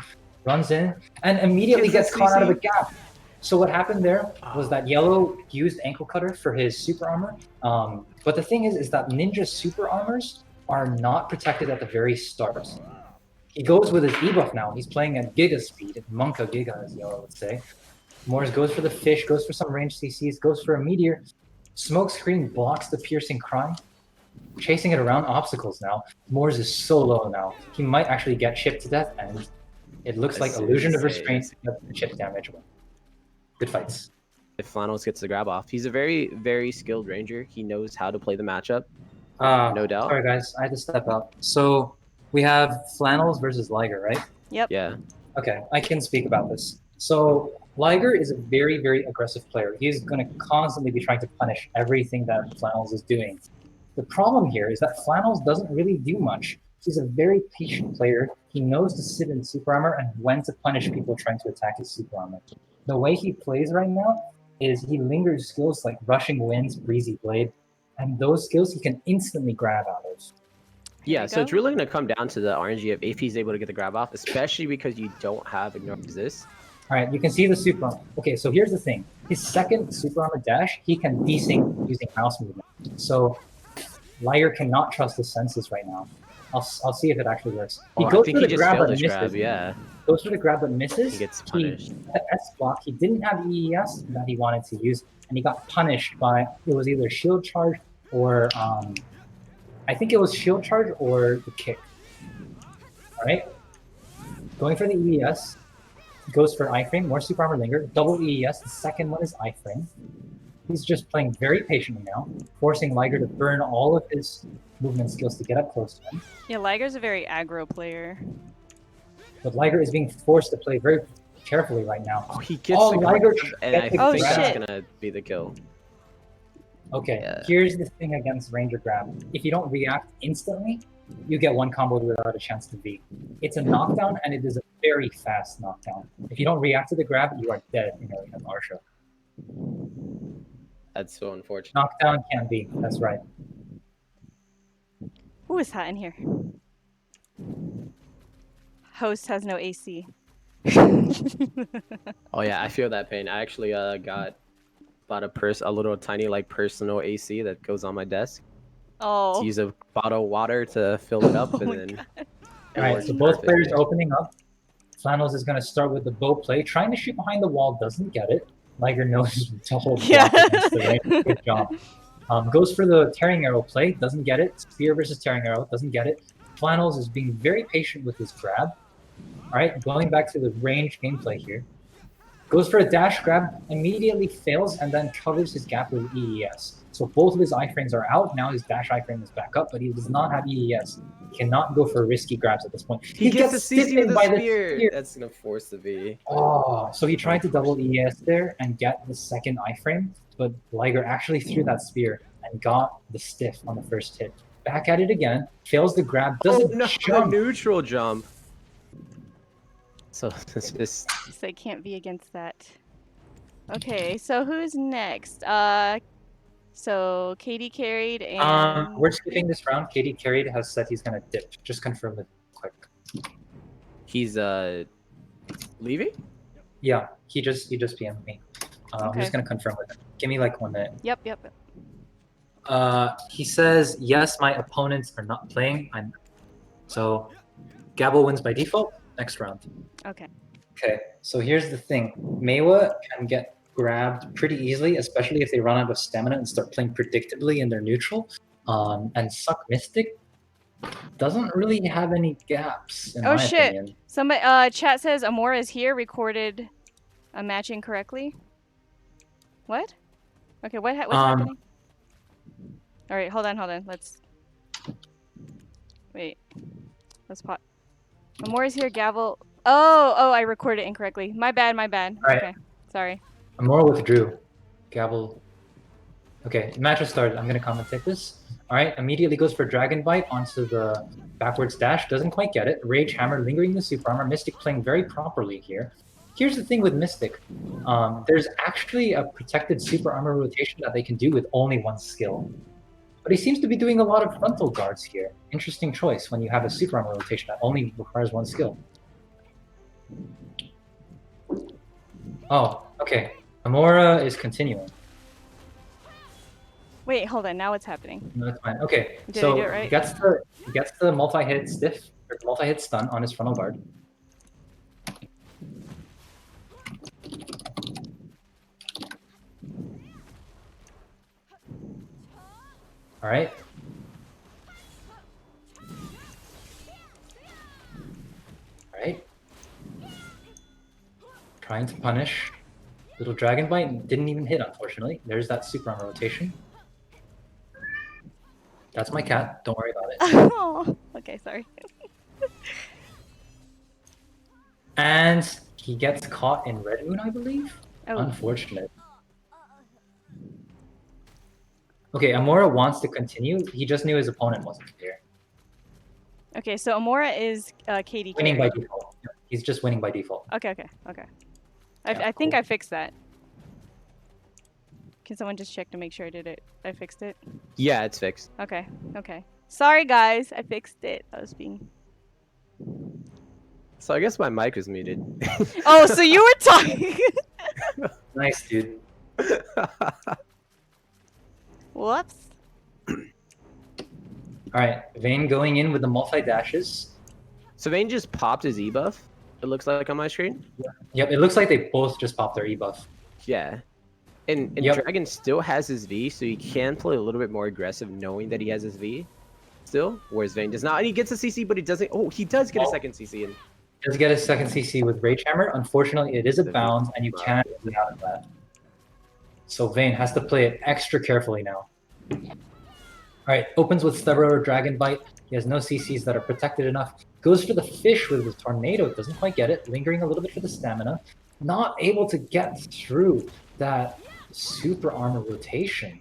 S1: Runs in and immediately gets caught out of a gap. So what happened there was that Yellow used Ankle Cutter for his super armor. But the thing is that Ninja's super armors are not protected at the very start. He goes with his debuff now. He's playing at Giga speed. Monka Giga, as Yellow would say. Morris goes for the fish, goes for some range CCs, goes for a meteor. Smoke screen blocks the piercing cry. Chasing it around obstacles now. Morris is so low now. He might actually get chipped to death, and it looks like illusion of restraint gets the chip damage. Good fights.
S3: If Flannels gets the grab off, he's a very, very skilled ranger. He knows how to play the matchup. No doubt.
S1: Sorry guys, I had to step out. So we have Flannels versus Liger, right?
S2: Yep.
S3: Yeah.
S1: Okay, I can speak about this. So Liger is a very, very aggressive player. He's going to constantly be trying to punish everything that Flannels is doing. The problem here is that Flannels doesn't really do much. He's a very patient player. He knows to sit in super armor and when to punish people trying to attack his super armor. The way he plays right now is he lingers skills like Rushing Winds, Breezy Blade, and those skills he can instantly grab out of.
S3: Yeah, so it's really going to come down to the RNG of if he's able to get the grab off, especially because you don't have Ignore Resist.
S1: All right, you can see the super armor. Okay, so here's the thing. His second super armor dash, he can desync using mouse movement. So Liger cannot trust his senses right now. I'll see if it actually works. He goes for the grab but misses.
S3: Yeah.
S1: Goes for the grab but misses.
S3: He gets punished.
S1: The S block, he didn't have EES that he wanted to use, and he got punished by, it was either shield charge or, I think it was shield charge or the kick. All right? Going for the EES. Goes for iframe, more super armor linger, double EES, the second one is iframe. He's just playing very patiently now, forcing Liger to burn all of his movement skills to get up close to him.
S2: Yeah, Liger's a very aggro player.
S1: But Liger is being forced to play very carefully right now.
S3: Oh, he gets the
S1: Liger
S3: grab, and I think that's going to be the kill.
S1: Okay, Here's the thing against Ranger Grab. If you don't react instantly, you get one combo without a chance to beat. It's a knockdown, and it is a very fast knockdown. If you don't react to the grab, you are dead in Arena Marsha.
S3: That's so unfortunate.
S1: Knockdown can be, that's right.
S2: Ooh, it's hot in here. Host has no AC.
S3: Oh yeah, I feel that pain. I actually bought a little tiny like personal AC that goes on my desk.
S2: Oh.
S3: To use a bottle of water to fill it up, and then.
S1: All right, so both players are opening up. Flannels is going to start with the bow play, trying to shoot behind the wall, doesn't get it. Liger knows to hold block against the range. Good job. Goes for the tearing arrow play, doesn't get it. Spear versus tearing arrow, doesn't get it. Flannels is being very patient with his grab. All right, going back to the range gameplay here. Goes for a dash grab, immediately fails, and then covers his gap with EES. So both of his iframes are out. Now his dash iframe is back up, but he does not have EES. He cannot go for risky grabs at this point.
S3: He gets the CC with the spear. That's going to force the V.
S1: Oh, so he tried to double EES there and get the second iframe, but Liger actually threw that spear and got the stiff on the first hit. Back at it again, fails the grab, doesn't jump.
S3: A neutral jump. So this
S2: they can't be against that. Okay, so who's next? So Katie carried and
S1: we're skipping this round. Katie carried has said he's gonna dip. Just confirm it quick.
S3: He's leaving?
S1: Yeah, he just PM'd me. I'm just gonna confirm with him. Give me like 1 minute.
S2: Yep.
S1: He says yes, my opponents are not playing. So Gabble wins by default. Next round.
S2: Okay.
S1: Okay, so here's the thing. Meiwa can get grabbed pretty easily, especially if they run out of stamina and start playing predictably in their neutral. And Suck Mystic doesn't really have any gaps, in my opinion.
S2: Somebody, chat says Amora is here, recorded a match incorrectly. What? Okay, what's happening? All right, hold on. Let's wait. Let's pause. Amora's here, Gavel. Oh, I recorded it incorrectly. My bad.
S1: All right.
S2: Okay, sorry.
S1: Amora withdrew. Gavel. Okay, the match has started. I'm going to commentate this. All right, immediately goes for Dragon Bite onto the backwards dash. Doesn't quite get it. Rage Hammer lingering the super armor. Mystic playing very properly here. Here's the thing with Mystic. There's actually a protected super armor rotation that they can do with only one skill. But he seems to be doing a lot of frontal guards here. Interesting choice when you have a super armor rotation that only requires one skill. Oh, okay. Amora is continuing.
S2: Wait, hold on. Now what's happening?
S1: No, that's fine. Okay,
S2: Did I
S1: so
S2: do it right?
S1: he gets the multi-hit stiff, or multi-hit stun on his frontal guard. All right. All right. Trying to punish. Little Dragon Bite didn't even hit, unfortunately. There's that super armor rotation. That's my cat. Don't worry about it.
S2: Oh, okay, sorry.
S1: And he gets caught in Red Moon, I believe.
S2: Oh.
S1: Unfortunate. Okay, Amora wants to continue. He just knew his opponent wasn't there.
S2: Okay, so Amora is KD
S1: Winning by
S2: carry.
S1: default. He's just winning by default.
S2: Okay.
S1: Yeah,
S2: I think
S1: cool.
S2: I fixed that. Can someone just check to make sure I did it? I fixed it?
S3: Yeah, it's fixed.
S2: Okay. Sorry, guys. I fixed it. I was being...
S3: So I guess my mic was muted.
S2: Oh, so you were talking.
S1: Nice, dude.
S2: Whoops.
S1: Alright, Vayne going in with the multi-dashes.
S3: So Vayne just popped his E buff, it looks like on my screen.
S1: Yep, it looks like they both just popped their E-buff.
S3: Yeah. And
S1: Yep.
S3: Dragon still has his V, so he can play a little bit more aggressive knowing that he has his V still, whereas Vayne does not. And he gets a CC, but he doesn't. Oh, he does get a second CC. And
S1: Does get a second CC with Rage Hammer. Unfortunately, it is a bound, and you can't get out of that. So Vayne has to play it extra carefully now. Alright, opens with Stubber or Dragon Bite. He has no CCs that are protected enough. Goes for the fish with the Tornado. Doesn't quite get it. Lingering a little bit for the stamina. Not able to get through that super armor rotation.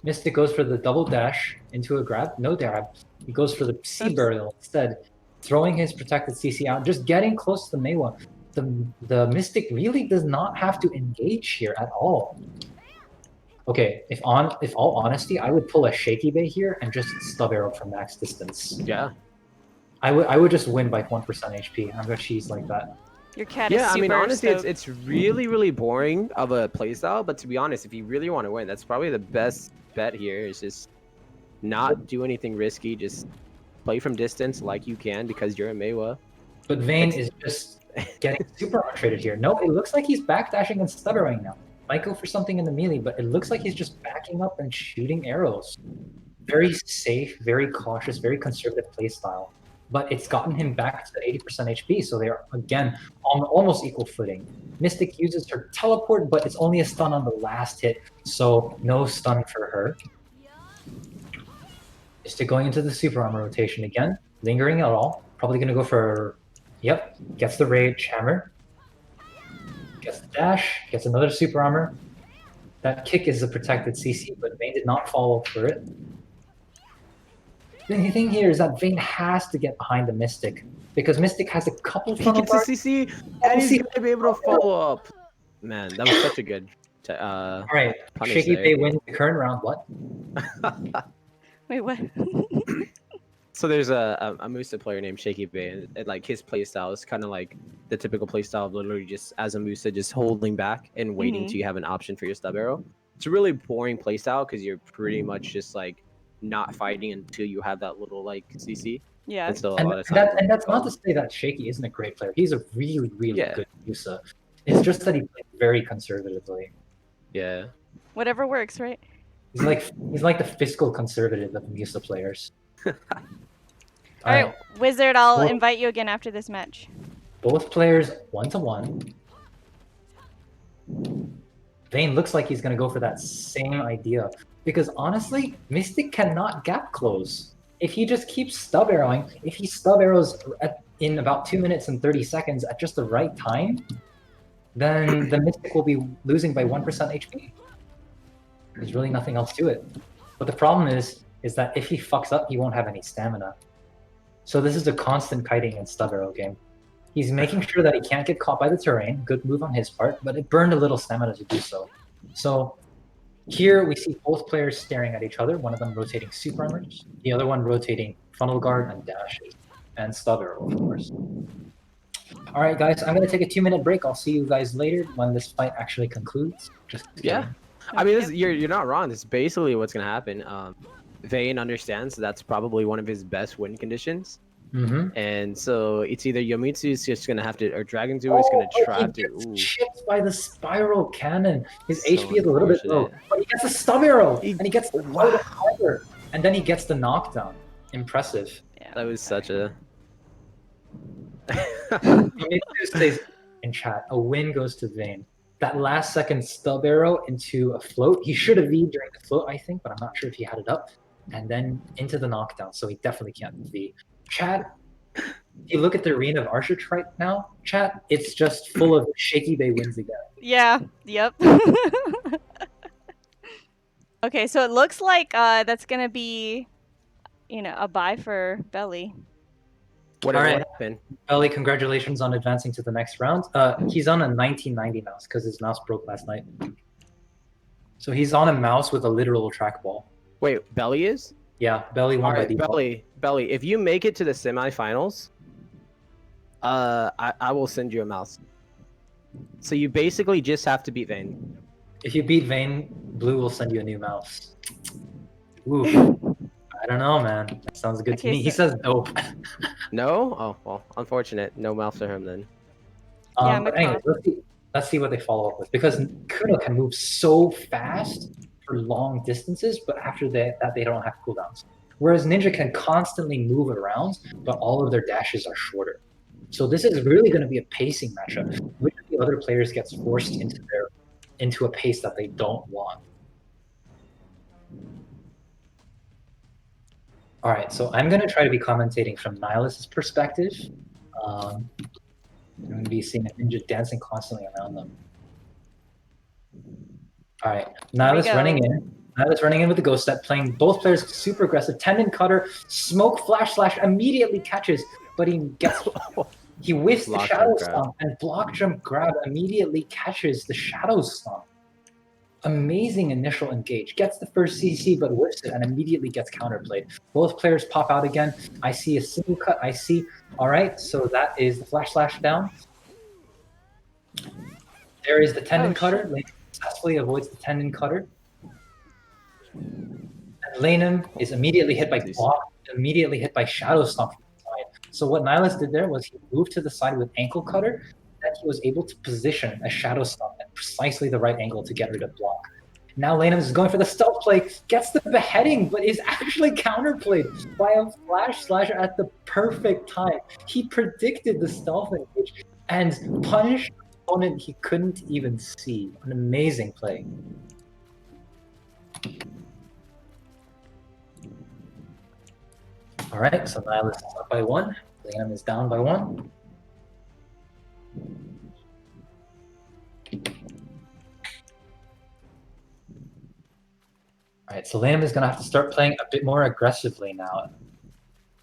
S1: Mystic goes for the double dash into a grab. No grab. He goes for the Sea Burial instead. Throwing his protected CC out. Just getting close to the Meiwa. The Mystic really does not have to engage here at all. Okay, if all honesty, I would pull a Shaky Bay here and just stub arrow from max distance.
S3: yeah.
S1: I would just win by 1% HP. I'm gonna cheese like that.
S2: Your cat is
S3: Yeah,
S2: super
S3: I mean, honestly,
S2: stoked.
S3: it's really, really boring of a playstyle. But to be honest, if you really want to win, that's probably the best bet here. Is just not do anything risky. Just play from distance like you can because you're a Meiwa.
S1: But Vayne is just getting super traded here. No, it looks like he's backdashing and stuttering now. Might go for something in the melee, but it looks like he's just backing up and shooting arrows. Very safe, very cautious, very conservative playstyle. But it's gotten him back to 80% HP, so they are, again, on almost equal footing. Mystic uses her teleport, but it's only a stun on the last hit, so no stun for her. Mystic going into the super armor rotation again, lingering at all. Probably going to go for, yep, gets the Rage Hammer. Gets the dash, gets another super armor. That kick is a protected CC, but Vayne did not follow for it. The thing here is that Vayne has to get behind the Mystic, because Mystic has a couple
S3: He
S1: frontal
S3: gets a
S1: guards.
S3: CC, and he's gonna be able to follow up. Man, that was such a good.
S1: Alright,
S3: punish
S1: Shaky
S3: there.
S1: Bay wins the current round. What?
S2: Wait, what?
S3: So there's a Musa player named Shaky Bay, and like his playstyle is kind of like the typical playstyle of literally just as a Musa, just holding back and waiting till you have an option for your stub arrow. It's a really boring playstyle because you're pretty much just like not fighting until you have that little like CC.
S2: Yeah.
S3: And so a
S1: And,
S3: lot of times,
S1: that's not to say that Shaky isn't a great player. He's a really, really
S3: Yeah.
S1: good Musa. It's just that he plays very conservatively.
S3: yeah.
S2: Whatever works, right?
S1: He's like the fiscal conservative of Musa players.
S2: All right, Wizard, I'll
S1: Well-
S2: invite you again after this match.
S1: Both players 1-1. Vayne looks like he's going to go for that same idea. Because honestly, Mystic cannot gap close. If he just keeps stub arrowing, if he stub arrows in about 2 minutes and 30 seconds at just the right time, then the Mystic will be losing by 1% HP. There's really nothing else to it. But the problem is that if he fucks up, he won't have any stamina. So this is a constant kiting and stub arrow game. He's making sure that he can't get caught by the terrain. Good move on his part, but it burned a little stamina to do so. So Here we see both players staring at each other, one of them rotating super armors, the other one rotating frontal guard and dashes, and stub arrow, of course. All right, guys, I'm going to take a 2-minute break. I'll see you guys later when this fight actually concludes. Just
S3: Yeah.
S1: kidding.
S3: I mean, you're not wrong. This is basically what's gonna happen. Vayne understands that's probably one of his best win conditions, and so it's either Yomitsu is just gonna have to, or Dragon Zoo is gonna try
S1: he
S3: to.
S1: gets
S3: Ooh,
S1: chipped by the spiral cannon. His
S3: So
S1: HP is a little bit low,
S3: unfortunate.
S1: but he gets a stub arrow, and he gets the
S3: Wow.
S1: cover, and then he gets the knockdown. Impressive.
S2: Yeah.
S3: that was such a.
S1: Yomitsu says in chat, a win goes to Vayne. That last second stub arrow into a float, he should have V'd during the float, I think, but I'm not sure if he had it up. And then into the knockdown, so he definitely can't V. Chat, if you look at the arena of Arshich right now, chat, it's just full of shaky Bay wins again.
S2: Yeah. Yep. Okay, so it looks like that's gonna be, a bye for Belly.
S3: What
S1: All right.
S3: happened?
S1: Ellie, congratulations on advancing to the next round. He's on a 1990 mouse because his mouse broke last night. So he's on a mouse with a literal trackball.
S3: Wait, Belly is?
S1: Yeah, Belly won by default.
S3: Belly. If you make it to the semifinals, I will send you a mouse. So you basically just have to beat Vayne.
S1: If you beat Vayne, Blue will send you a new mouse. Ooh. I don't know, man. That sounds good to
S2: Okay,
S1: me. He
S2: so-
S1: says nope.
S3: No? Oh well, unfortunate. No mouse for him then.
S2: Yeah,
S1: But anyway, let's see what they follow up with. Because Kuno can move so fast for long distances, but after that they don't have cooldowns. Whereas Ninja can constantly move around, but all of their dashes are shorter. So this is really going to be a pacing matchup. Which of the other players gets forced into a pace that they don't want? All right, so I'm going to try to be commentating from Nihilus's perspective. I'm going to be seeing a Ninja dancing constantly around them. All right, Nihilus running in. Nihilus running in with the Ghost Step, playing both players super aggressive. Tendon Cutter, Smoke Flash Slash immediately catches, but he whiffs the Shadow Stomp, and Block Jump Grab immediately catches the Shadow Stomp. Amazing initial engage. Gets the first CC, but whiffs it and immediately gets counterplayed. Both players pop out again. I see a single cut. All right, so that is the Flash Slash down. There is the Tendon Cutter. Lane successfully avoids the Tendon Cutter. And Laneham is immediately hit by Block, immediately hit by Shadow Stomp from the side. So what Nihilus did there was he moved to the side with Ankle Cutter, that he was able to position a Shadow Stomp at precisely the right angle to get rid of Block. Now Laneham is going for the stealth play, gets the beheading, but is actually counterplayed by a Flash Slash at the perfect time. He predicted the stealth engage and punished an opponent he couldn't even see. An amazing play. All right, so Nihilus is up by 1. Laneham is down by 1. All right, so Laneham is going to have to start playing a bit more aggressively now.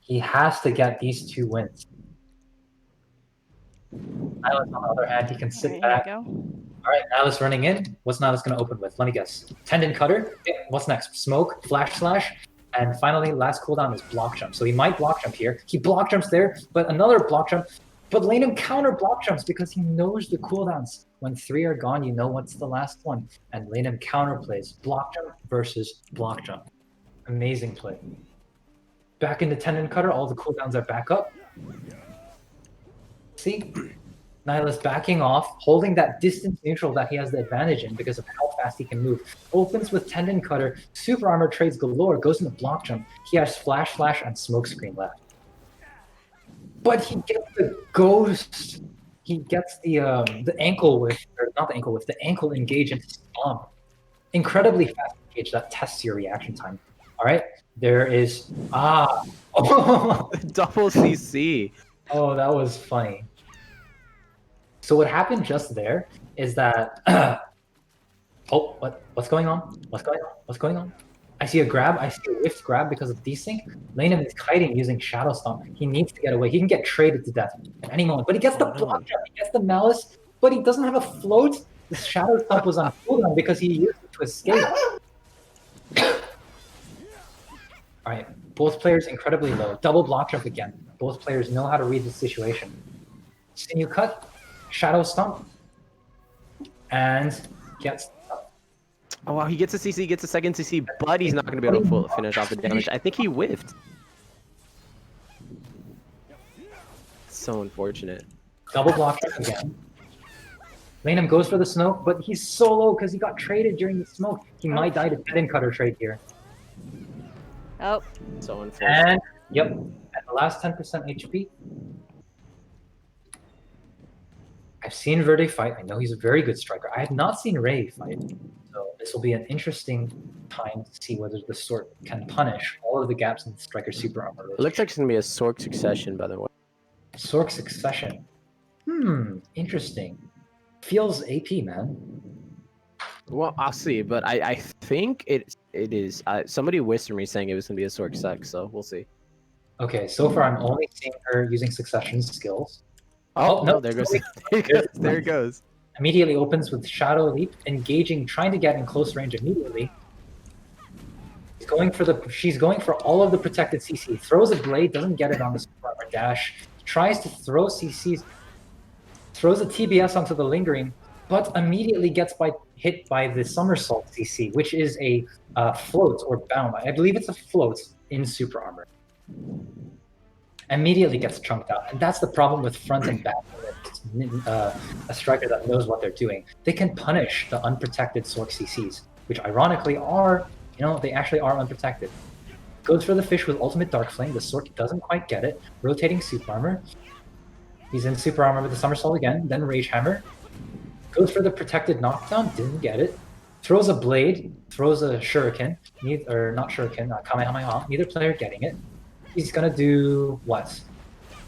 S1: He has to get these 2 wins. Nihilus, on the other hand, he can sit back. All right, Nihilus running in. What's Nihilus going to open with? Let me guess. Tendon Cutter. Okay, what's next? Smoke, Flash Slash. And finally, last cooldown is Block Jump. So he might Block Jump here. He Block Jumps there, but another Block Jump. But Laneham counter Block Jumps because he knows the cooldowns. When 3 are gone, you know what's the last one. And Laneham counterplays Block Jump versus Block Jump. Amazing play. Back into Tendon Cutter, all the cooldowns are back up. See? Nihilus backing off, holding that distance neutral that he has the advantage in because of how fast he can move. Opens with Tendon Cutter, Super Armor trades galore, goes into Block Jump. He has Flash Slash and Smoke Screen left. But he gets the Ghost. He gets the ankle whiff, or not the ankle whiff, the ankle engage into Stomp. Incredibly fast engage that tests your reaction time. All right, there is
S3: double CC.
S1: Oh, that was funny. So what happened just there is that oh, what's going on? What's going on? I see a grab. I see a whiffed grab because of desync. Laneham is kiting using Shadow Stomp. He needs to get away. He can get traded to death at any moment. But he gets the Block Jump. He gets the Malice. But he doesn't have a float. The Shadow Stomp was on cooldown because he used it to escape. Alright, both players incredibly low. Double block jump again. Both players know how to read the situation. Sinew cut, shadow stomp, and gets.
S3: Oh wow, he gets a CC, gets a second CC, but he's not going to be able to finish off the damage. I think he whiffed. So unfortunate.
S1: Double block jump again. Laneham goes for the smoke, but he's so low because he got traded during the smoke. He might die to dead and cutter trade here.
S2: Oh.
S3: So unfortunate.
S1: And yep, at the last 10% HP. I've seen Verde fight. I know he's a very good striker. I have not seen Ray fight. So this will be an interesting time to see whether the Sork can punish all of the gaps in the striker super armor.
S3: It looks like it's going to be a Sork succession, by the way.
S1: Sork succession. Interesting. Feels AP, man.
S3: Well, I'll see, but I think it is. Somebody whispered me saying it was going to be a Sork sec, so we'll see.
S1: Okay, so far I'm only seeing her using succession skills.
S3: Oh,
S1: no,
S3: there goes. There it goes. There it goes.
S1: Immediately opens with Shadow Leap, engaging, trying to get in close range immediately. She's going for all of the protected CC. Throws a blade, doesn't get it on the super armor dash. Tries to throw CCs, throws a TBS onto the lingering, but immediately gets hit by the somersault CC, which is a float or bound. I believe it's a float in super armor. Immediately gets chunked out, and that's the problem with front and back. A striker that knows what they're doing. They can punish the unprotected Sork CCs, which ironically are, they actually are unprotected. Goes for the fish with ultimate Dark Flame. The Sork doesn't quite get it. Rotating super armor. He's in super armor with the somersault again, then Rage Hammer. Goes for the protected knockdown, didn't get it. Throws a blade, throws a shuriken, Kamehameha, neither player getting it. He's gonna do what?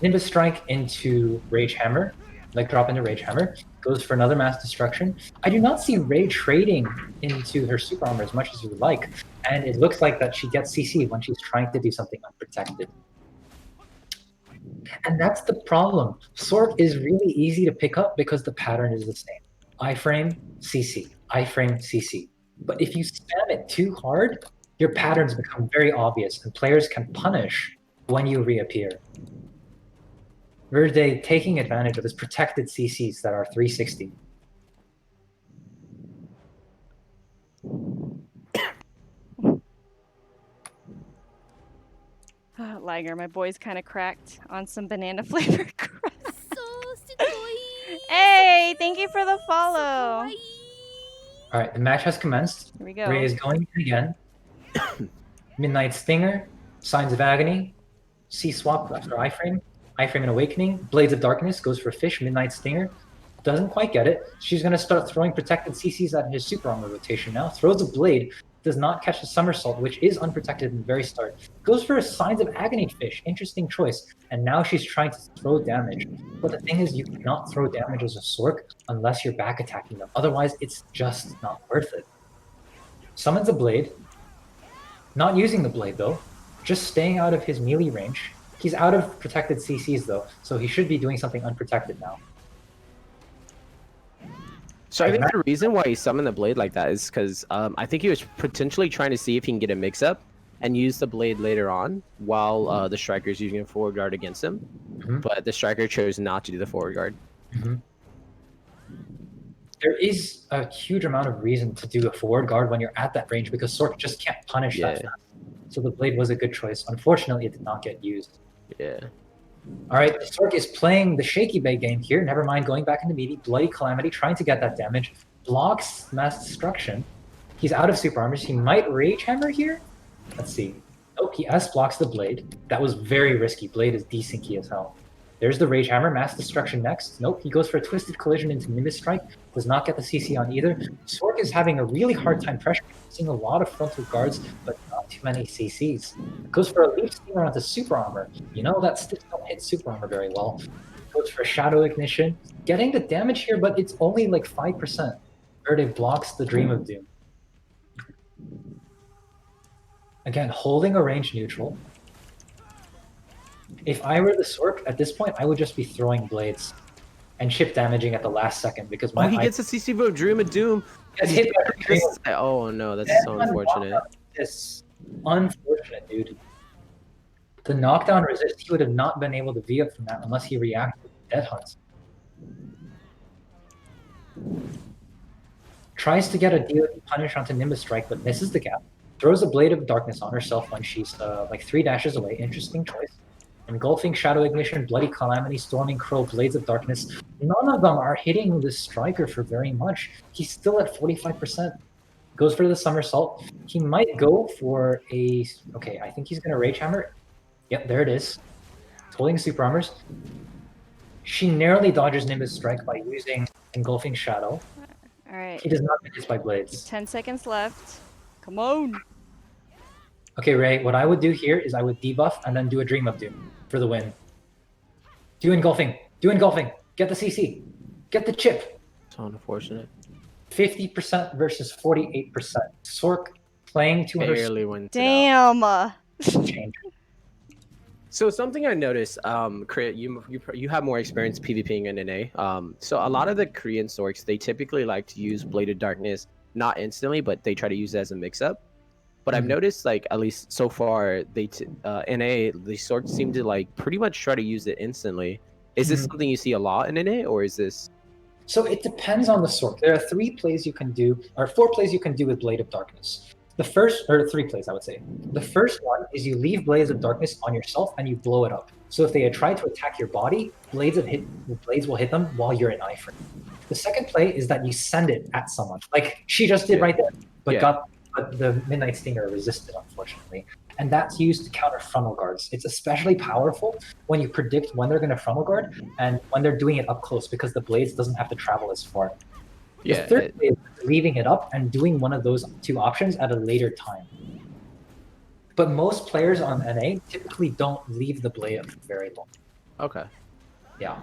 S1: Nimbus Strike into Rage Hammer, like drop into Rage Hammer. Goes for another Mass Destruction. I do not see Ray trading into her super armor as much as you would like, and it looks like that she gets CC when she's trying to do something unprotected. And that's the problem. Sork is really easy to pick up because the pattern is the same. Iframe, CC, iframe, CC. But if you spam it too hard, your patterns become very obvious and players can punish when you reappear. Verde taking advantage of his protected CCs that are 360.
S2: Liger, my boy's kind of cracked on some banana flavored crust. Hey, thank you for the follow.
S1: All right, the match has commenced.
S2: Here we go.
S1: Ray is going in again. Midnight Stinger, Signs of Agony, C-Swap after iframe, iframe and Awakening, Blades of Darkness, goes for Fish, Midnight Stinger, doesn't quite get it. She's going to start throwing protected CCs at his super armor rotation now, throws a blade, does not catch the somersault, which is unprotected in the very start. Goes for a Signs of Agony Fish, interesting choice, and now she's trying to throw damage. But the thing is, you cannot throw damage as a Sork unless you're back attacking them, otherwise it's just not worth it. Summons a blade, not using the blade though, just staying out of his melee range. He's out of protected CCs though, so he should be doing something unprotected now.
S3: So I think the reason why he summoned the blade like that is because I think he was potentially trying to see if he can get a mix-up and use the blade later on while the striker's using a forward guard against him. But the striker chose not to do the forward guard.
S1: There is a huge amount of reason to do a forward guard when you're at that range because Sork just can't punish that fast. So the blade was a good choice. Unfortunately, it did not get used.
S3: Yeah.
S1: All right, Sork is playing the shaky bay game here. Never mind going back into melee. Bloody Calamity, trying to get that damage. Blocks Mass Destruction. He's out of super armors. He might Rage Hammer here. Let's see. Nope, he S-blocks the blade. That was very risky. Blade is desyncy as hell. There's the Rage Hammer. Mass Destruction next. Nope, he goes for a Twisted Collision into Nimbus Strike. Does not get the CC on either. Sork is having a really hard time pressuring. Seeing a lot of frontal guards, but not too many CCs. Goes for a Leaf Steamer onto super armor. You know that sticks don't hit super armor very well. Goes for a Shadow Ignition. Getting the damage here, but it's only like 5%. Verde blocks the Dream of Doom. Again, holding a range neutral. If I were the Sork at this point, I would just be throwing blades and chip damaging at the last second because my
S3: he gets a CC vote, Dream of Doom.
S1: Gets hit by
S3: Oh no, that's so unfortunate.
S1: assists. Unfortunate, dude. The knockdown resist, he would have not been able to V up from that unless he reacted with Dead Hunt. Tries to get a DOD punish onto Nimbus Strike, but misses the gap. Throws a Blade of Darkness on herself when she's like 3 dashes away. Interesting choice. Engulfing, Shadow Ignition, Bloody Calamity, Storming Crow, Blades of Darkness. None of them are hitting the striker for very much. He's still at 45%. Goes for the Somersault. He might go for a... Okay, I think he's going to Rage Hammer. Yep, there it is. He's holding Super Armors. She narrowly dodges Nimbus Strike by using Engulfing Shadow.
S2: All right.
S1: He does not get hit by Blades.
S2: 10 seconds left. Come on.
S1: Okay, Ray, what I would do here is I would debuff and then do a Dream of Doom for the win. Do Engulfing. Do Engulfing. Get the CC. Get the chip.
S3: So unfortunate.
S1: 50% versus 48%. Sork playing to her
S3: Barely wins.
S2: Damn.
S1: change.
S3: So something I noticed, Crit, you have more experience PvPing in NA. So a lot of the Korean Sorks, they typically like to use Blade of Darkness, not instantly, but they try to use it as a mix-up. But I've noticed, like, at least so far, NA, the Sorks seem to, like, pretty much try to use it instantly. Is this something you see a lot in NA, or is this...
S1: So it depends on the Sork. There are 3 plays you can do, or 4 plays you can do with Blade of Darkness. The first, or 3 plays, I would say. The first one is you leave Blades of Darkness on yourself and you blow it up. So if they try to attack your body, blades will hit them while you're in iframe. The second play is that you send it at someone, like she just did right there, but the Midnight Stinger resisted, unfortunately. And that's used to counter frontal guards. It's especially powerful when you predict when they're going to frontal guard and when they're doing it up close, because the blades doesn't have to travel as far. The third play is leaving it up and doing one of those 2 options at a later time. But most players on NA typically don't leave the blade up for very long.
S3: Okay.
S1: Yeah.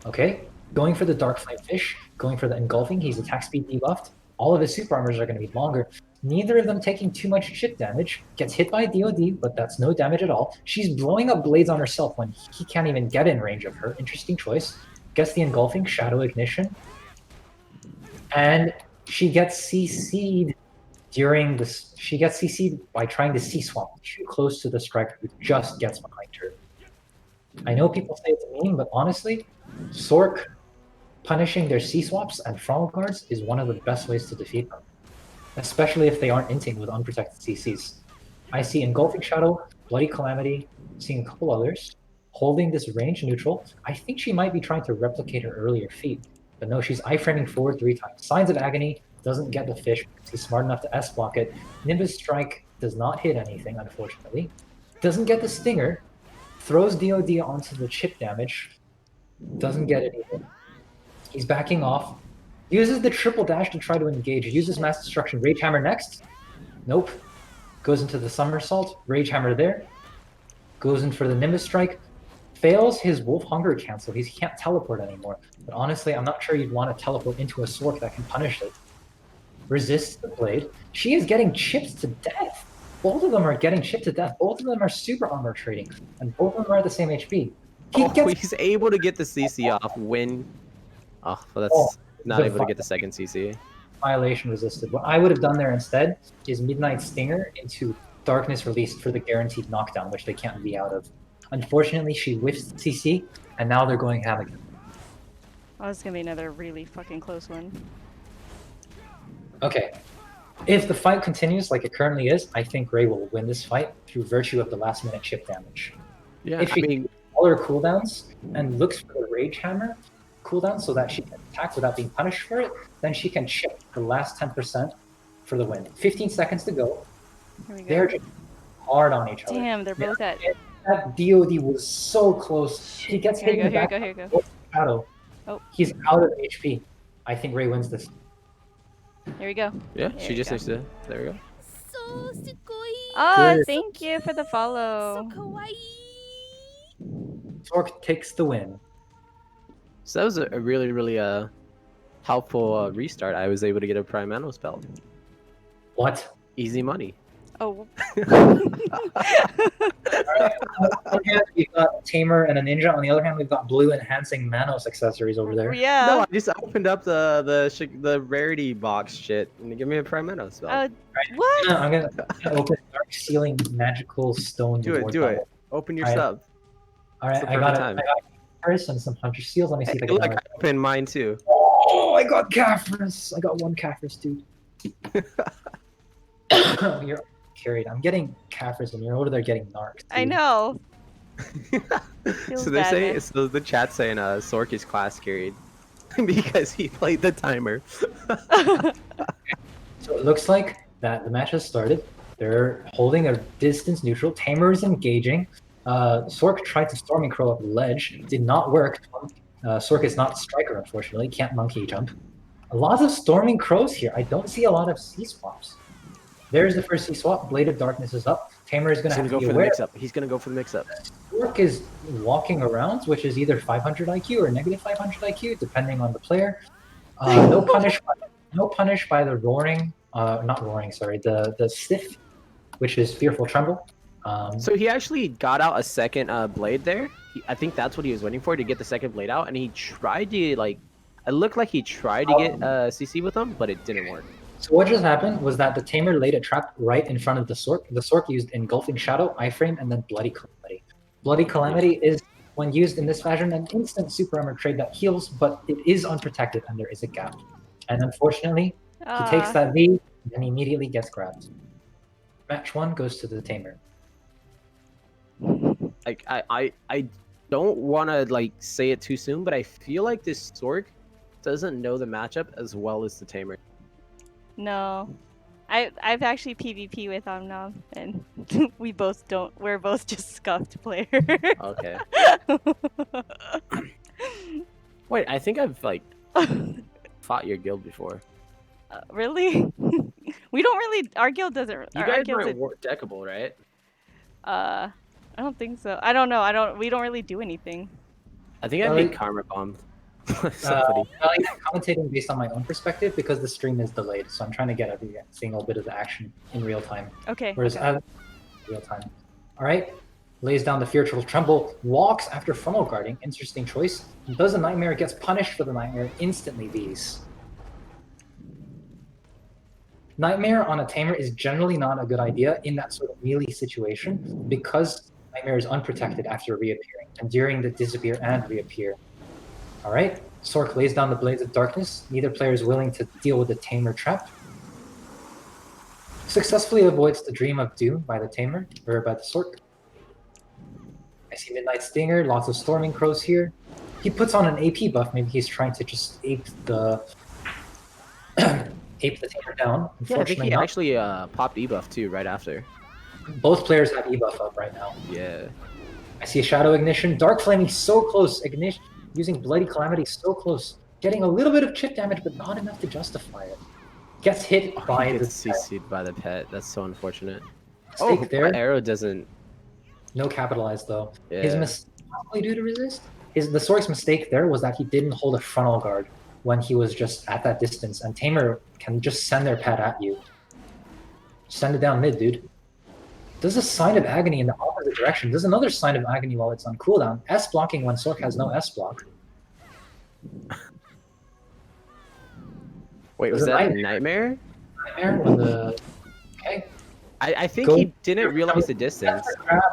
S1: Okay. Going for the Dark Flame Fish, going for the Engulfing, he's attack speed debuffed. All of his super armors are going to be longer. Neither of them taking too much chip damage. Gets hit by DOD, but that's no damage at all. She's blowing up blades on herself when he can't even get in range of her. Interesting choice. Gets the Engulfing, Shadow Ignition. And she gets CC'd during this. She gets CC'd by trying to C-swap too close to the striker who just gets behind her. I know people say it's a meme, but honestly, Sork punishing their C-swaps and frontal guards is one of the best ways to defeat them, especially if they aren't inting with unprotected CCs. I see Engulfing Shadow, Bloody Calamity, seeing a couple others, holding this range neutral. I think she might be trying to replicate her earlier feat, but no, she's iframing forward 3 times. Signs of Agony, doesn't get the fish, he's smart enough to S-block it. Nimbus Strike does not hit anything, unfortunately. Doesn't get the Stinger, throws DOD onto the chip damage, doesn't get it either. He's backing off, uses the triple dash to try to engage, uses Mass Destruction. Rage Hammer next. Nope. Goes into the Somersault. Rage Hammer there. Goes in for the Nimbus Strike. Fails his Wolf Hunger cancel. He can't teleport anymore. But honestly, I'm not sure you'd want to teleport into a Sork that can punish it. Resists the blade. She is getting chipped to death. Both of them are getting chipped to death. Both of them are super armor trading. And both of them are at the same HP.
S3: He's able to get the CC off when... Oh, well, that's not able to get the second CC.
S1: Violation resisted. What I would have done there instead is Midnight Stinger into Darkness Released for the guaranteed knockdown, which they can't be out of. Unfortunately, she whiffs CC, and now they're going ham again.
S2: Oh, this is gonna be another really fucking close one.
S1: Okay. If the fight continues like it currently is, I think Ray will win this fight through virtue of the last minute chip damage.
S3: Yeah,
S1: if she all her cooldowns and looks for the Rage Hammer cooldown so that she can attack without being punished for it, then she can chip the last 10% for the win. 15 seconds to go.
S2: Here we go.
S1: They're just hard on each other.
S2: Damn, they're both at...
S1: That DOD was so close. He gets hit in the back.
S2: Here you go.
S1: Shadow.
S2: Oh.
S1: He's out of HP. I think Ray wins this.
S2: Here we go.
S3: Yeah,
S2: There
S3: she
S2: you
S3: just
S2: go.
S3: needs to... There we go.
S2: Oh,
S1: Good.
S2: thank you for the follow.
S1: Sork takes the win.
S3: So that was a really, really helpful restart. I was able to get a Prime Animal spell.
S1: What?
S3: Easy money.
S2: Oh.
S1: On one hand, we've got Tamer and a Ninja. On the other hand, we've got Blue enhancing Manos accessories over there.
S2: Yeah.
S3: No, I just opened up the rarity box shit and give me a Prime Meadow spell.
S2: What?
S1: I'm gonna open Dark Sealing Magical Stone.
S3: Do it, do it. Open your sub.
S1: All right,
S3: It's the
S1: I got it.
S3: perfect
S1: I got Caphras and some Hunter Seals. Let me see if I
S3: Hey,
S1: can.
S3: look, I opened mine too.
S1: Oh, I got Caphras. I got one Caphras, dude. You're carried. I'm getting Caphras, and you're over there getting Narc. Dude.
S2: I know.
S3: So they're saying, so the chat's saying Sork is class carried because he played the timer.
S1: So it looks like that the match has started. They're holding a distance neutral. Tamer is engaging. Sork tried to Storming Crow up the ledge. Did not work. Sork is not striker, unfortunately. Can't monkey jump. A lot of Storming Crows here. I don't see a lot of C-swaps. There's the first C-swap. Blade of Darkness is up. Tamer is going to have to
S3: go
S1: be
S3: for the
S1: aware.
S3: mix-up. He's going to go for the mix-up.
S1: Sork is walking around, which is either 500 IQ or negative 500 IQ, depending on the player. No punish by the roaring. Not roaring, sorry. The stiff, which is Fearful Tremble.
S3: So he actually got out a second blade there. I think that's what he was waiting for, to get the second blade out, and he tried to like. It looked like he tried to get CC with him, but it didn't work.
S1: So what just happened was that the Tamer laid a trap right in front of the Sork. The Sork used Engulfing Shadow, Iframe, and then Bloody Calamity. Bloody Calamity is, when used in this fashion, an instant super armor trade that heals, but it is unprotected and there is a gap. And unfortunately, he takes that V and immediately gets grabbed. Match 1 goes to the Tamer.
S3: Like I don't want to like say it too soon, but I feel like this Sork doesn't know the matchup as well as the Tamer.
S2: No. I've actually PvP with Omnom, and we both don't. We're both just scuffed players.
S3: Okay. Wait, I think I've like fought your guild before.
S2: Really? We don't really. Our guild doesn't.
S3: You guys aren't deckable, right?
S2: I don't think so. I don't know. We don't really do anything.
S3: I think I made karma bombed. Somebody.
S1: I'm commentating based on my own perspective because the stream is delayed, so I'm trying to get every single bit of the action in real time.
S2: Okay.
S1: Whereas real time. All right. Lays down the Fearful Tremble, walks after funnel guarding. Interesting choice. Does a Nightmare, gets punished for the Nightmare, instantly Vs. Nightmare on a Tamer is generally not a good idea in that sort of melee situation because Nightmare is unprotected after reappearing and during the disappear and reappear. All right, Sork lays down the Blades of Darkness. Neither player is willing to deal with the Tamer trap. Successfully avoids the Dream of Doom by the Tamer, or by the Sork. I see Midnight Stinger, lots of Storming Crows here. He puts on an AP buff. Maybe he's trying to just ape the Tamer down.
S3: Yeah, I think he actually popped E-buff too right after.
S1: Both players have E-buff up right now.
S3: Yeah.
S1: I see a Shadow Ignition. Dark Flaming so close. Ignition using Bloody Calamity so close. Getting a little bit of chip damage, but not enough to justify it. Gets hit by the
S3: CC'd by the pet. That's so unfortunate.
S1: Mistake there.
S3: Arrow doesn't.
S1: No capitalized though.
S3: Yeah.
S1: His mistake probably due to resist. The Sork's mistake there was that he didn't hold a frontal guard when he was just at that distance, and Tamer can just send their pet at you. Send it down mid, dude. Does a Sign of Agony in the opposite direction. Does another Sign of Agony while it's on cooldown. S blocking when Sork has no S block.
S3: Wait, was that a Nightmare?
S1: Nightmare when the... Okay.
S3: I think he didn't realize the distance.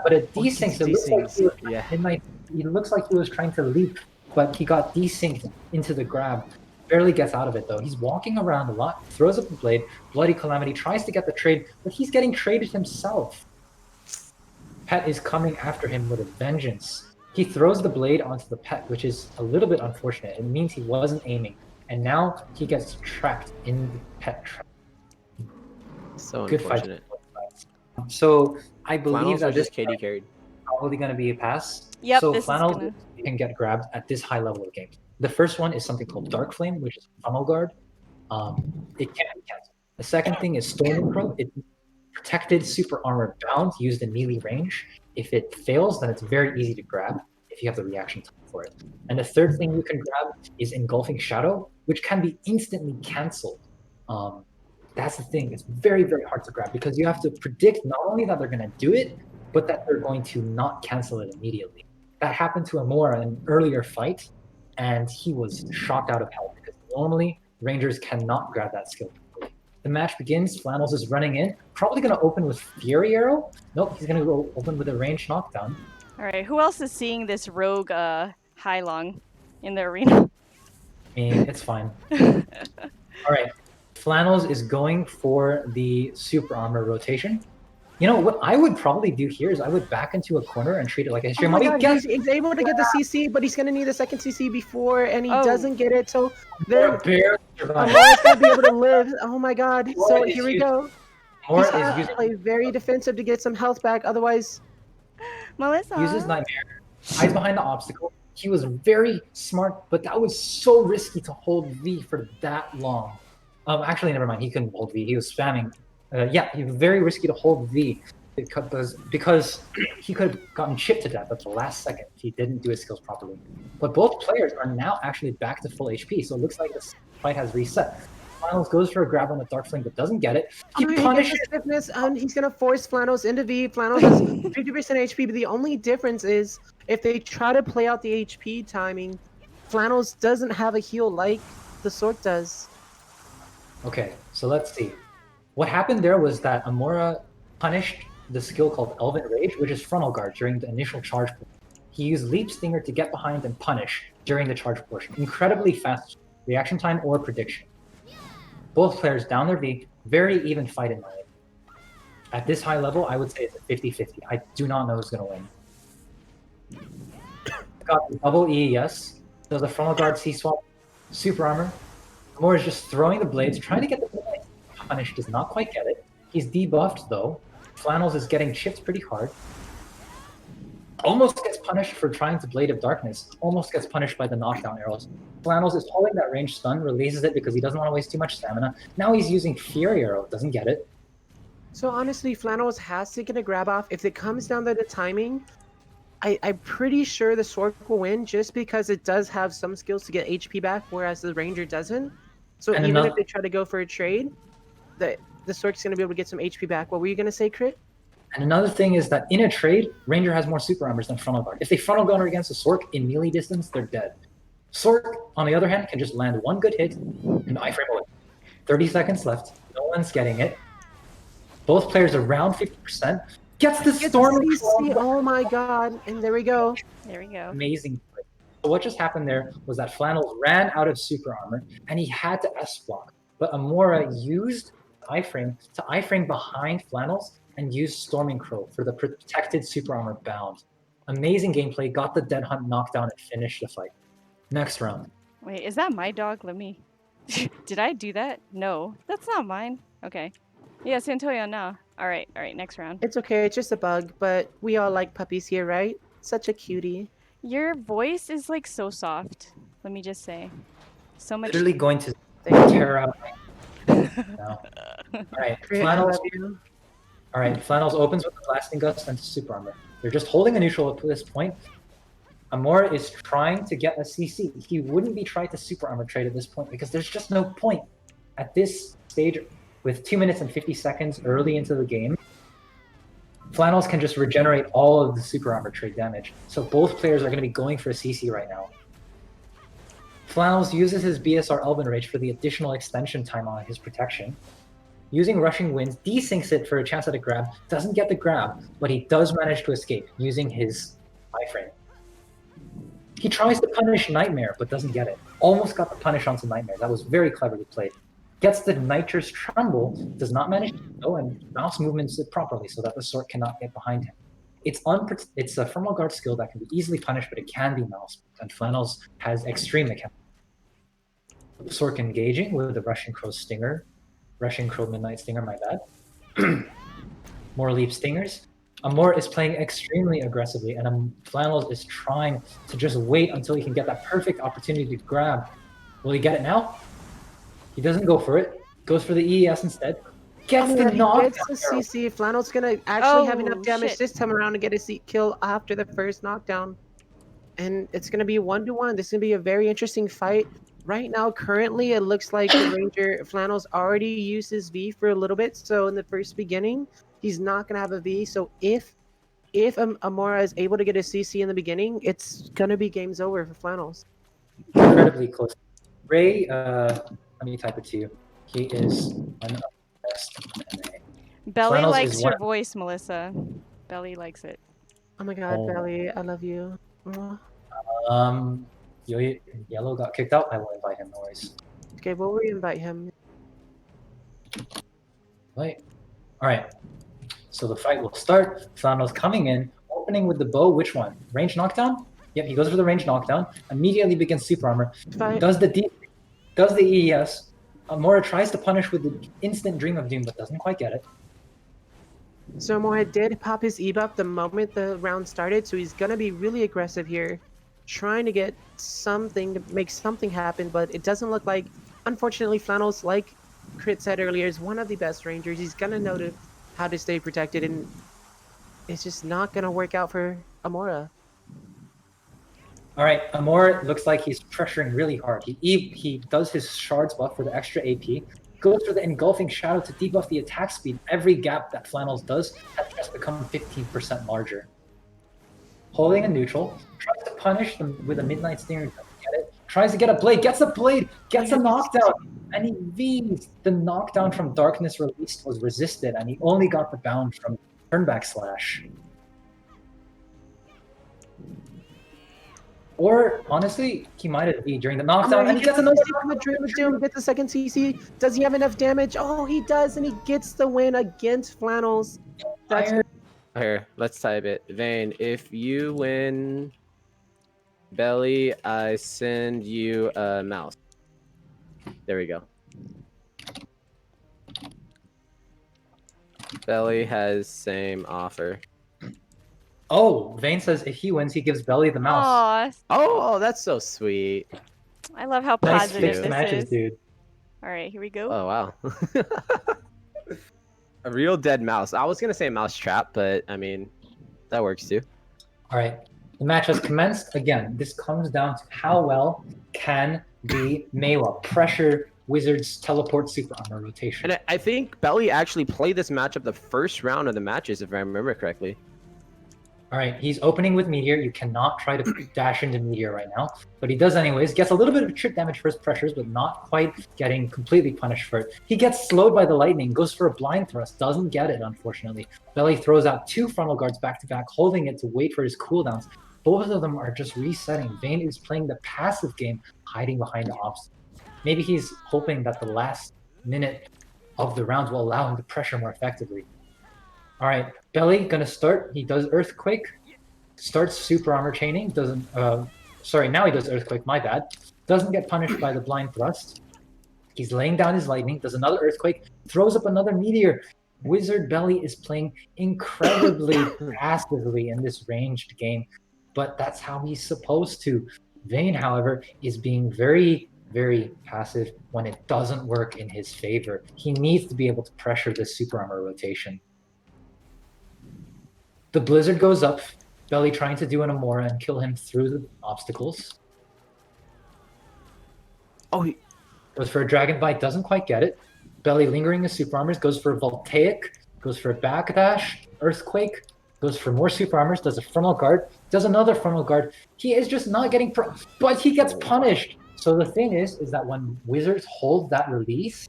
S1: But it desynced. It looks like he was trying to leap, but he got desynced into the grab. Barely gets out of it though. He's walking around a lot, throws up the blade. Bloody Calamity tries to get the trade, but he's getting traded himself. Pet is coming after him with a vengeance. He throws the blade onto the pet, which is a little bit unfortunate. It means he wasn't aiming, and now he gets trapped in the pet trap.
S3: So
S1: Good
S3: unfortunate.
S1: Fight. So I believe that this
S3: KD carried.
S1: probably going to be a pass.
S2: Yep,
S1: so
S2: this
S1: Flannels
S2: is gonna...
S1: can get grabbed at this high level of game. The first one is something called Dark Flame, which is funnel guard. It can't be canceled. The second thing is Storming Crow. It's protected super armor bound used in melee range. If it fails, then it's very easy to grab if you have the reaction time for it. And the third thing you can grab is Engulfing Shadow, which can be instantly canceled. That's the thing. It's very, very hard to grab because you have to predict not only that they're going to do it, but that they're going to not cancel it immediately. That happened to Amora in an earlier fight, and he was shocked out of hell because normally Rangers cannot grab that skill. The match begins. Flannels is running in, probably going to open with Fury Arrow. Nope, he's going to go open with a ranged knockdown.
S2: All right, who else is seeing this rogue Hylong in the arena?
S1: Me, it's fine. All right, Flannels is going for the super armor rotation. You know, what I would probably do here is I would back into a corner and treat it like a history.
S3: Oh my God, he's able to get the CC, but he's gonna need a second CC before, and he doesn't get it. So
S1: Amora's
S3: gonna be able to live. Oh my God! So here we go. He's gonna play very defensive to get some health back. Otherwise,
S2: Melissa
S1: uses Nightmare, hides behind the obstacle. He was very smart, but that was so risky to hold V for that long. Actually, never mind. He couldn't hold V. He was spamming. Yeah, he was very risky to hold V because he could have gotten chipped to death at the last second if he didn't do his skills properly. But both players are now actually back to full HP, so it looks like this fight has reset. Flannels goes for a grab on the Dark Flame, but doesn't get it. He punishes
S3: stiffness, and he's gonna force Flannels into V. Flannels has 50% HP, but the only difference is if they try to play out the HP timing, Flannels doesn't have a heal like the Sword does.
S1: Okay, so let's see. What happened there was that Amora punished the skill called Elven Rage, which is frontal guard during the initial charge. He used Leap Stinger to get behind and punish during the charge portion. Incredibly fast reaction time or prediction. Both players down their V, very even fight in my opinion. At this high level, I would say it's a 50-50. I do not know who's going to win. Got the double EES, does a frontal guard C-swap, super armor. Amora is just throwing the blades, trying to get the punish, does not quite get it. He's debuffed though. Flannels is getting chipped pretty hard. Almost gets punished for trying to Blade of Darkness. Almost gets punished by the knockdown arrows. Flannels is holding that ranged stun, releases it because he doesn't want to waste too much stamina. Now he's using Fury Arrow, doesn't get it.
S3: So honestly, Flannels has taken a grab off. If it comes down to the timing, I'm pretty sure the Sork will win just because it does have some skills to get HP back, whereas the Ranger doesn't. So and even if they try to go for a trade, the Sork's going to be able to get some HP back. What were you going to say, Crit?
S1: And another thing is that in a trade, Ranger has more super armors than frontal guard. If they frontal guard against a Sork in melee distance, they're dead. Sork, on the other hand, can just land one good hit and iframe away. 30 seconds left. No one's getting it. Both players around 50%. Gets the storm.
S3: Oh my God! And there we go.
S2: There we go.
S1: Amazing. So what just happened there was that Flannels ran out of super armor and he had to S block. But Amora used iframe to iframe behind Flannels and used Storming Crow for the protected super armor bound. Amazing gameplay, got the Dead Hunt knockdown and finished the fight. Next round.
S2: Wait, is that my dog? Let me... Did I do that? No, that's not mine. Okay. Yeah, Santoyo, no. All right, next round.
S3: It's okay, it's just a bug, but we all like puppies here, right? Such a cutie.
S2: Your voice is like so soft. Let me just say. So much...
S1: Literally going to tear out. No. Alright, Flannels. Alright, Flannels opens with the Blasting Gust and super armor. They're just holding a neutral at this point. Amora is trying to get a CC. He wouldn't be trying to super armor trade at this point because there's just no point. At this stage, with 2 minutes and 50 seconds early into the game, Flannels can just regenerate all of the super armor trade damage. So both players are going to be going for a CC right now. Flannels uses his BSR Elven Rage for the additional extension time on his protection. Using Rushing Winds, desyncs it for a chance at a grab. Doesn't get the grab, but he does manage to escape using his iframe. He tries to punish Nightmare, but doesn't get it. Almost got the punish onto Nightmare. That was very cleverly played. Gets the Nitrous Tremble, does not manage to go and mouse movements it properly so that the Sword cannot get behind him. It's a Thermal Guard skill that can be easily punished, but it can be mouse, and Flannels has extreme mechanics. Sork engaging with the Rushing Crow Stinger. Rushing Crow Midnight Stinger, my bad. More Leap Stingers. Amora is playing extremely aggressively, and Flannels is trying to just wait until he can get that perfect opportunity to grab. Will he get it now? He doesn't go for it. Goes for the EES instead. Gets the knockdown.
S3: Gets the CC. Flannel's gonna actually have enough damage this time around to get a kill after the first knockdown. And it's gonna be 1-1. This is gonna be a very interesting fight. Right now, currently, it looks like the Ranger Flannels already used his V for a little bit. So in the first beginning, he's not going to have a V. So if if Amora is able to get a CC in the beginning, it's gonna be games over for Flannels.
S1: Incredibly close. Ray, let me type it to you. He is one of the best MMA.
S2: Belly
S1: Flannels
S2: likes
S1: is
S2: your
S1: one-
S2: voice, Melissa. Belly likes it.
S3: Oh my god,
S1: Oh.
S3: Belly, I love you. Mwah.
S1: Yellow got kicked out. I will invite him. No worries.
S3: Okay, we'll re-invite him.
S1: Wait. All right. So the fight will start. Flannels coming in, opening with the bow. Which one? Range knockdown? Yep, he goes for the range knockdown. Immediately begins super armor.
S3: Fight.
S1: Does the EES. Amora tries to punish with the instant Dream of Doom, but doesn't quite get it.
S3: So Amora did pop his E-buff the moment the round started, so he's gonna be really aggressive here, trying to get something to make something happen, but it doesn't look like. Unfortunately, Flannels, like Crit said earlier, is one of the best rangers. He's gonna know how to stay protected, and it's just not gonna work out for Amora.
S1: All right, Amor looks like he's pressuring really hard. He does his shards buff for the extra AP, goes for the engulfing shadow to debuff the attack speed. Every gap that Flannels does has just become 15% larger. Holding a neutral, tries to punish them with a midnight steering. Doesn't get it. Tries to get a blade, gets a blade, gets a knockdown, and he V's. The knockdown from Darkness Released was resisted, and he only got the bound from turnback slash. Or honestly, he might have been during the knockdown, and he gets another
S3: Doom, gets the second CC. Does he have enough damage? Oh, he does, and he gets the win against Flannels. That's
S4: Here, let's type it. Vane, if you win Belly, I send you a mouse. There we go. Belly has same offer.
S1: Oh, Vane says if he wins, he gives Belly the mouse.
S2: Aw,
S4: Oh, that's so sweet.
S2: I love how
S1: Nice
S2: positive
S1: fixed
S2: this
S1: matches,
S2: is.
S1: dude.
S2: All right, here we go.
S4: Oh, wow. A real dead mouse. I was going to say mouse trap, but I mean, that works too.
S1: All right, the match has commenced. Again, this comes down to how well can the Mewa pressure Wizards teleport super armor rotation.
S4: And I think Belly actually played this matchup the first round of the matches, if I remember correctly.
S1: All right, he's opening with Meteor. You cannot try to dash into Meteor right now, but he does anyways. Gets a little bit of trip damage for his pressures, but not quite getting completely punished for it. He gets slowed by the lightning, goes for a blind thrust, doesn't get it, unfortunately. Belly throws out 2 frontal guards back to back, holding it to wait for his cooldowns. Both of them are just resetting. Vane is playing the passive game, hiding behind the obstacles. Maybe he's hoping that the last minute of the rounds will allow him to pressure more effectively. All right, Belly gonna start. He does Earthquake, starts super armor chaining. Doesn't. Sorry, now he does Earthquake. My bad. Doesn't get punished by the blind thrust. He's laying down his lightning. Does another Earthquake. Throws up another meteor. Wizard Belly is playing incredibly passively in this ranged game, but that's how he's supposed to. Vane, however, is being very, very passive when it doesn't work in his favor. He needs to be able to pressure this super armor rotation. The Blizzard goes up, Belly trying to do an Amora and kill him through the obstacles.
S4: Oh, he...
S1: Goes for a Dragon Bite, doesn't quite get it. Belly lingering his super armors, goes for a Voltaic, goes for a Backdash, Earthquake, goes for more super armors, does a frontal guard, does another frontal guard. He is just not getting but he gets punished. So the thing is that when Wizards hold that release,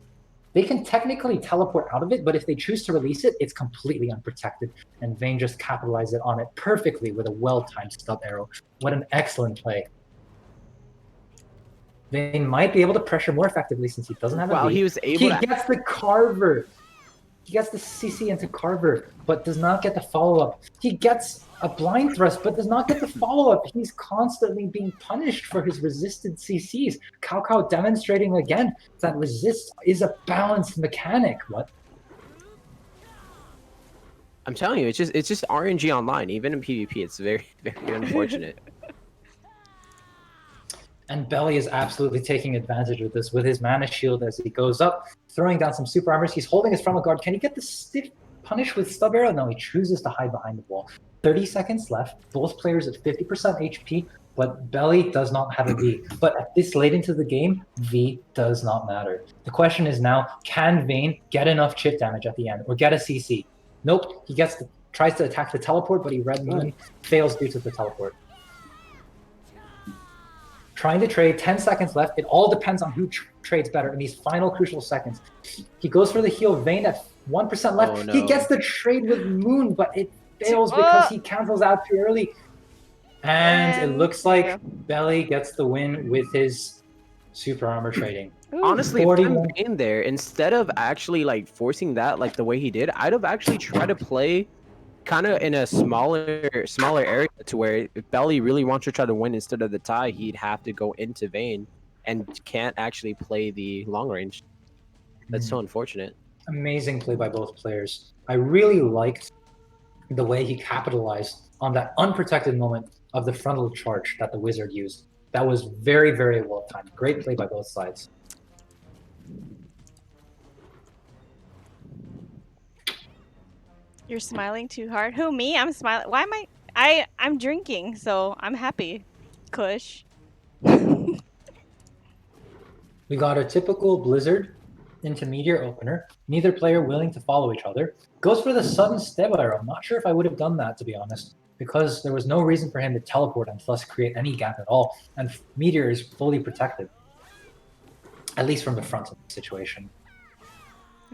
S1: they can technically teleport out of it, but if they choose to release it, it's completely unprotected. And Vane just capitalized it on it perfectly with a well-timed stub arrow. What an excellent play. Vane might be able to pressure more effectively since he doesn't have a V.
S4: He was able to...
S1: He gets the Carver. He gets the CC into Carver, but does not get the follow-up. He gets a blind thrust, but does not get the follow-up. He's constantly being punished for his resisted CCs. Cao demonstrating again that resist is a balanced mechanic. What?
S4: I'm telling you, it's just RNG online. Even in PvP, it's very, very unfortunate.
S1: And Belly is absolutely taking advantage of this with his mana shield as he goes up, throwing down some super armors. He's holding his frontal guard. Can he get the stiff punish with stub arrow? No, he chooses to hide behind the wall. 30 seconds left. Both players at 50% HP, but Belly does not have a V. But at this late into the game, V does not matter. The question is now, can Vane get enough chip damage at the end or get a CC? Nope, he gets the tries to attack the teleport, but he Red Moon fails due to the teleport. Trying to trade, 10 seconds left. It all depends on who trades better in these final crucial seconds. He goes for the heal. Vayne at 1% left.
S3: Oh, no.
S1: He gets the trade with Moon, but it fails because he cancels out too early. And it looks like Belly gets the win with his super armor trading.
S3: Honestly, if I'm in there, instead of actually like forcing that like the way he did, I'd have actually tried to play kind of in a smaller area to where if Belly really wants to try to win instead of the tie, he'd have to go into Vayne and can't actually play the long range. That's so unfortunate.
S1: Amazing play by both players. I really liked the way he capitalized on that unprotected moment of the frontal charge that the Wizard used. That was very, very well timed. Great play by both sides.
S2: You're smiling too hard. Who, me? I'm smiling. Why am I'm drinking, so I'm happy. Kush.
S1: We got a typical Blizzard into Meteor opener. Neither player willing to follow each other. Goes for the sudden step arrow. I'm not sure if I would have done that, to be honest, because there was no reason for him to teleport and thus create any gap at all. And Meteor is fully protected, at least from the front of the situation.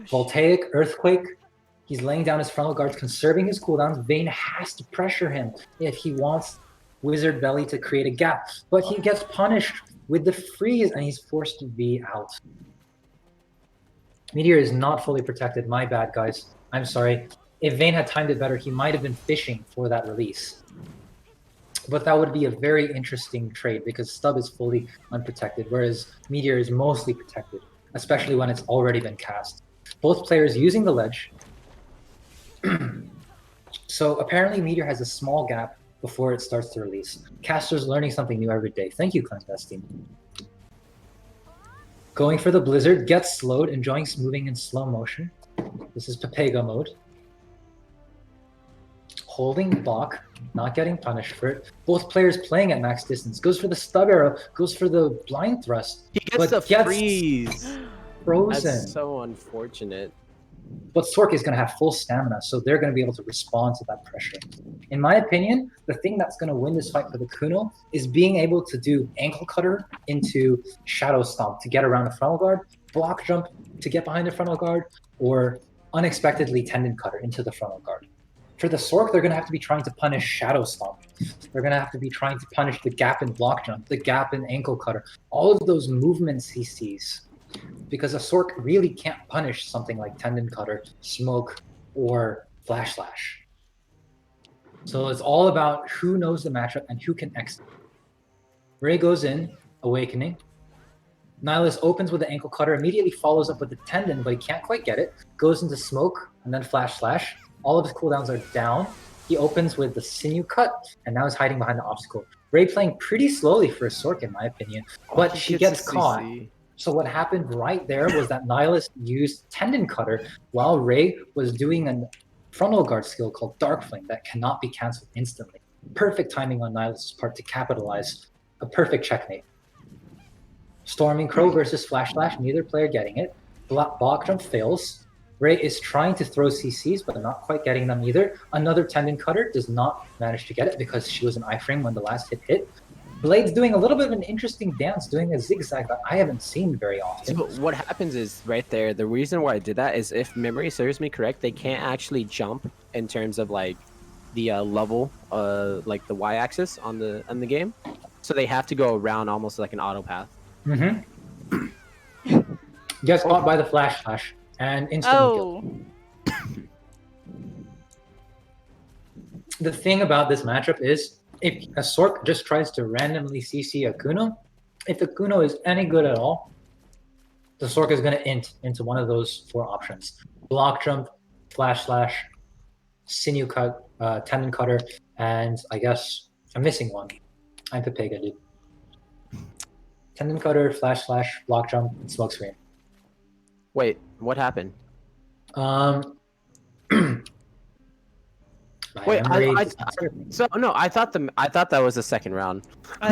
S1: Voltaic, Earthquake. He's laying down his frontal guards, conserving his cooldowns. Vayne has to pressure him if he wants Wizard Belly to create a gap. But he gets punished with the freeze, and he's forced to be out. Meteor is not fully protected. My bad, guys. I'm sorry. If Vayne had timed it better, he might have been fishing for that release. But that would be a very interesting trade because Stub is fully unprotected, whereas Meteor is mostly protected, especially when it's already been cast. Both players using the ledge. So apparently Meteor has a small gap before it starts to release. Caster's learning something new every day. Thank you, Clandestine. Going for the Blizzard, gets slowed, enjoying moving in slow motion. This is Pepega mode. Holding block, not getting punished for it. Both players playing at max distance. Goes for the stub arrow, goes for the blind thrust.
S3: He gets the freeze.
S1: Frozen.
S3: That's so unfortunate.
S1: But Sork is going to have full stamina, so they're going to be able to respond to that pressure. In my opinion, the thing that's going to win this fight for the Kuno is being able to do ankle cutter into shadow stomp to get around the frontal guard, block jump to get behind the frontal guard, or unexpectedly tendon cutter into the frontal guard. For the Sork, they're going to have to be trying to punish shadow stomp. They're going to have to be trying to punish the gap in block jump, the gap in ankle cutter, all of those movements he sees. Because a Sork really can't punish something like Tendon Cutter, Smoke, or Flash Slash. So it's all about who knows the matchup and who can exit. Ray goes in, Awakening. Nihilus opens with the Ankle Cutter, immediately follows up with the Tendon, but he can't quite get it. Goes into Smoke, and then Flash Slash. All of his cooldowns are down. He opens with the Sinew Cut, and now he's hiding behind the obstacle. Ray playing pretty slowly for a Sork, in my opinion, but she gets caught. So what happened right there was that Nihilus used Tendon Cutter while Ray was doing a frontal guard skill called Dark Flame that cannot be cancelled instantly. Perfect timing on Nihilus' part to capitalize. A perfect checkmate. Storming Crow versus Flash Slash, neither player getting it. Block jump fails. Ray is trying to throw CCs, but not quite getting them either. Another Tendon Cutter does not manage to get it because she was an iframe when the last hit. Blade's doing a little bit of an interesting dance, doing a zigzag that I haven't seen very often.
S3: So what happens is, right there, the reason why I did that is if memory serves me correct, they can't actually jump in terms of like the level, like the y-axis on the game. So they have to go around almost like an auto path.
S1: Mm-hmm. Gets caught by the Flash Slash and instantly killed. The thing about this matchup is, if a Sork just tries to randomly CC a Kuno, if the Kuno is any good at all, the Sork is going to int into one of those four options. Block jump, Flash Slash, Sinew Cut, Tendon Cutter, and I guess I'm missing one. I'm Pepega, dude. Tendon Cutter, Flash Slash, Block Jump, and Smoke Screen.
S3: Wait, what happened? Wait, I thought that was the second round.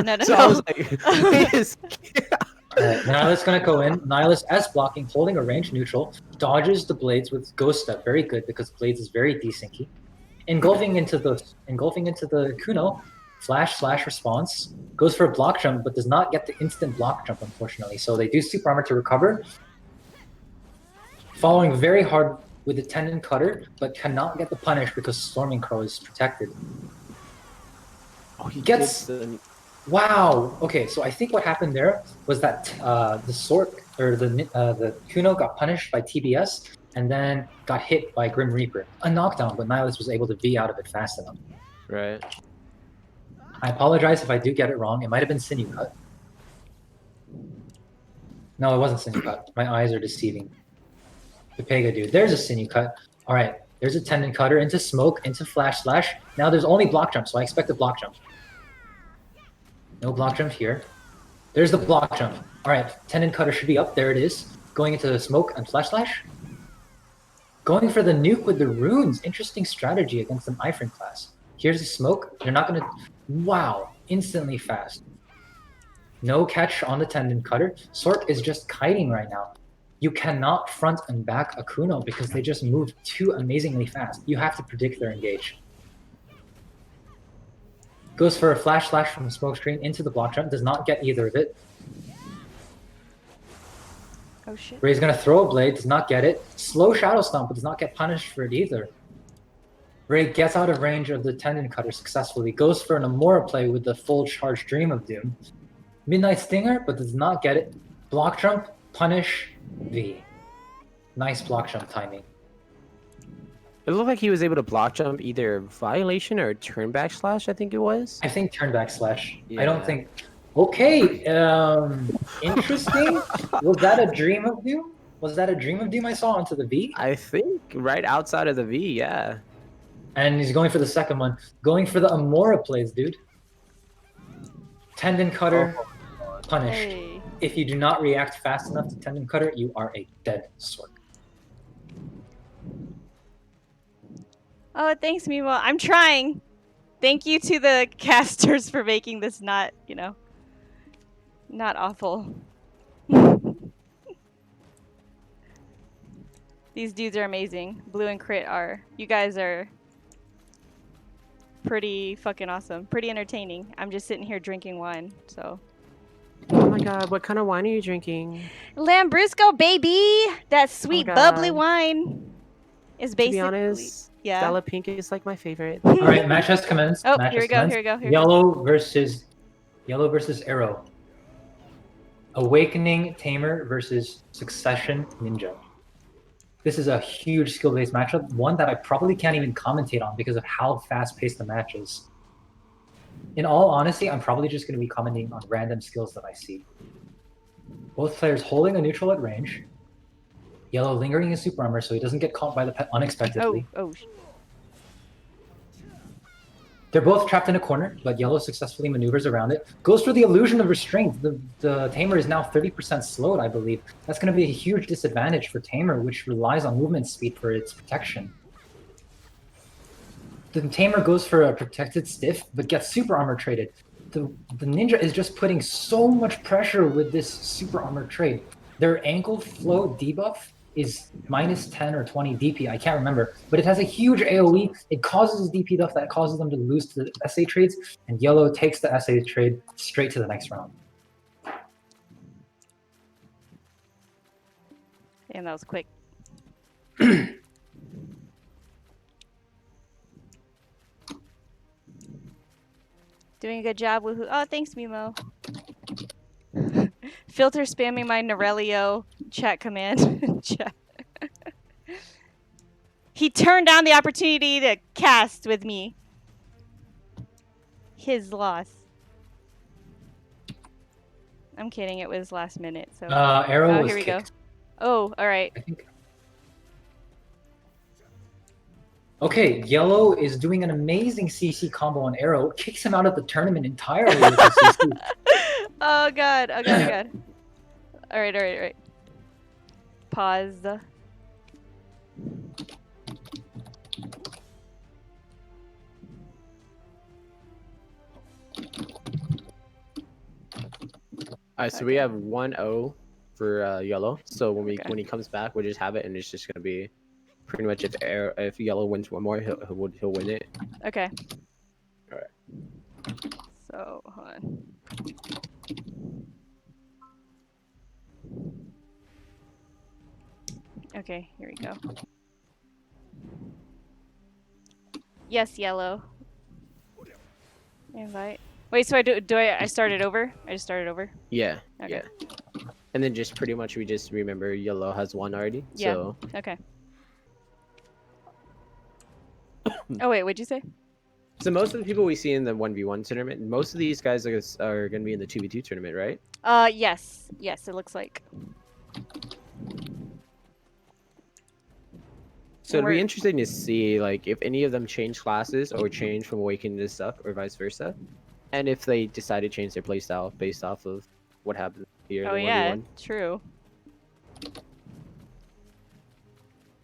S2: No.
S3: So I was like,
S1: Nihilus gonna go in. Nihilus S blocking, holding a range neutral, dodges the Blades with Ghost Step. Very good because Blades is very desyncy. engulfing into the Kuno, flash response, goes for a block jump, but does not get the instant block jump, unfortunately. So they do super armor to recover, following very hard with the tendon cutter, but cannot get the punish because Storming Crow is protected.
S3: Oh, he
S1: Gets. Wow. Okay, so I think what happened there was that the Sork or the Kuno got punished by TBS and then got hit by Grim Reaper. A knockdown, but Nihilus was able to V out of it fast enough.
S4: Right.
S1: I apologize if I do get it wrong. It might have been Sinew Cut. No, it wasn't Sinew Cut. My eyes are deceiving. The Pega dude. There's a Sinew Cut. All right. There's a Tendon Cutter into Smoke, into Flash Slash. Now there's only block jump, so I expect a block jump. No block jump here. There's the block jump. All right, Tendon Cutter should be up. There it is. Going into the Smoke and Flash Slash. Going for the nuke with the runes. Interesting strategy against an iframe class. Here's the Smoke. You're not going to... Wow. Instantly fast. No catch on the Tendon Cutter. Sork is just kiting right now. You cannot front and back a Kuno because they just move too amazingly fast. You have to predict their engage. Goes for a Flash Slash from the smoke screen into the block jump. Does not get either of it.
S2: Oh shit.
S1: Ray's gonna throw a blade. Does not get it. Slow Shadow Stomp, but does not get punished for it either. Ray gets out of range of the Tendon Cutter successfully. Goes for an Amora play with the full charge Dream of Doom. Midnight Stinger, but does not get it. Block jump, punish, V. Nice block jump timing.
S3: It looked like he was able to block jump either Violation or Turn Back Slash, I think it was.
S1: I think turn back slash.
S3: Yeah.
S1: I don't think... Okay, interesting. Was that a Dream of Doom? Was that a Dream of Doom I saw onto the V?
S3: I think right outside of the V, yeah.
S1: And he's going for the second one. Going for the Amora plays, dude. Tendon Cutter, punished.
S2: Hey.
S1: If you do not react fast enough to Tendon Cutter, you are a dead Sork.
S2: Oh, thanks, Mimo. I'm trying. Thank you to the casters for making this not, you know, not awful. These dudes are amazing. Blue and Crit are. You guys are pretty fucking awesome. Pretty entertaining. I'm just sitting here drinking wine, so.
S3: Oh my god, what kind of wine are you drinking?
S2: Lambrusco, baby! That sweet, bubbly
S3: God.
S2: wine is basically...
S3: To be honest,
S2: yeah.
S3: Stella Pink is like my favorite.
S1: All right, match has commenced.
S2: Oh,
S1: match
S2: here we
S1: has
S2: go,
S1: commenced.
S2: here we go, here we
S1: Yellow versus Arrow. Awakening Tamer versus Succession Ninja. This is a huge skill-based matchup, one that I probably can't even commentate on because of how fast-paced the match is. In all honesty, I'm probably just going to be commenting on random skills that I see. Both players holding a neutral at range. Yellow lingering his super armor so he doesn't get caught by the pet unexpectedly.
S2: Oh.
S1: They're both trapped in a corner, but Yellow successfully maneuvers around it. Goes for the illusion of restraint. The Tamer is now 30% slowed, I believe. That's going to be a huge disadvantage for Tamer, which relies on movement speed for its protection. The Tamer goes for a protected stiff, but gets super armor traded. The Ninja is just putting so much pressure with this super armor trade. Their ankle flow debuff is minus 10 or 20 DP, I can't remember, but it has a huge AoE. It causes DP buff that causes them to lose to the SA trades, and Yellow takes the SA trade straight to the next round.
S2: And that was quick. Doing a good job, woohoo. Oh, thanks, Mimo. Filter spamming my Norelio chat command. Chat. He turned down the opportunity to cast with me. His loss. I'm kidding, it was last minute. So.
S1: Arrow was
S2: here we
S1: kicked.
S2: go. Oh, all right.
S1: I think. Okay, Yellow is doing an amazing CC combo on Arrow. Kicks him out of the tournament entirely with the CC.
S2: Oh god, oh god, oh god. Alright. Pause.
S3: Alright, so we have 1-0 for Yellow. So when
S2: Okay.
S3: when he comes back, we'll just have it, and it's just gonna be pretty much if yellow wins one more, he'll win it.
S2: Okay.
S3: All right.
S2: So hold on. Okay, here we go. Yes, yellow. Invite. Wait, so I start it over? I just started over?
S3: Yeah.
S2: Okay.
S3: Yeah. And then just pretty much we just remember yellow has won already.
S2: Yeah.
S3: So
S2: Okay. Oh wait, what'd you say?
S3: so most of the people we see in the 1v1 tournament, most of these guys are going to be in the 2v2 tournament, right?
S2: Yes. Yes, it looks like.
S3: So it'd
S2: We're-
S3: be interesting to see like if any of them change classes or change from Awakening to Suck or vice versa. And if they decide to change their playstyle based off of what happened here in
S2: Oh
S3: the
S2: yeah,
S3: 1v1.
S2: true.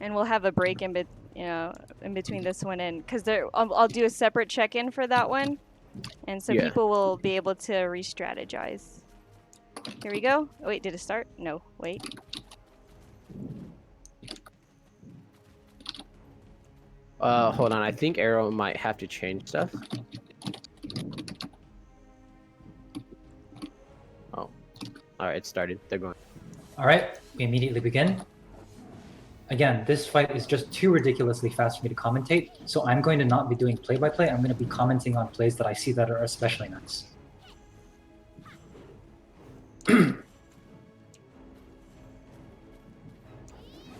S2: And we'll have a break in between this one and because I'll do a separate check-in for that one, and so
S3: Yeah.
S2: people will be able to re-strategize. Here we go. Oh, wait, did it start? No, wait.
S3: Hold on. I think Arrow might have to change stuff. Oh, all right. It started. They're going.
S1: All right, we immediately begin. Again, this fight is just too ridiculously fast for me to commentate, so I'm going to not be doing play-by-play. I'm going to be commenting on plays that I see that are especially nice.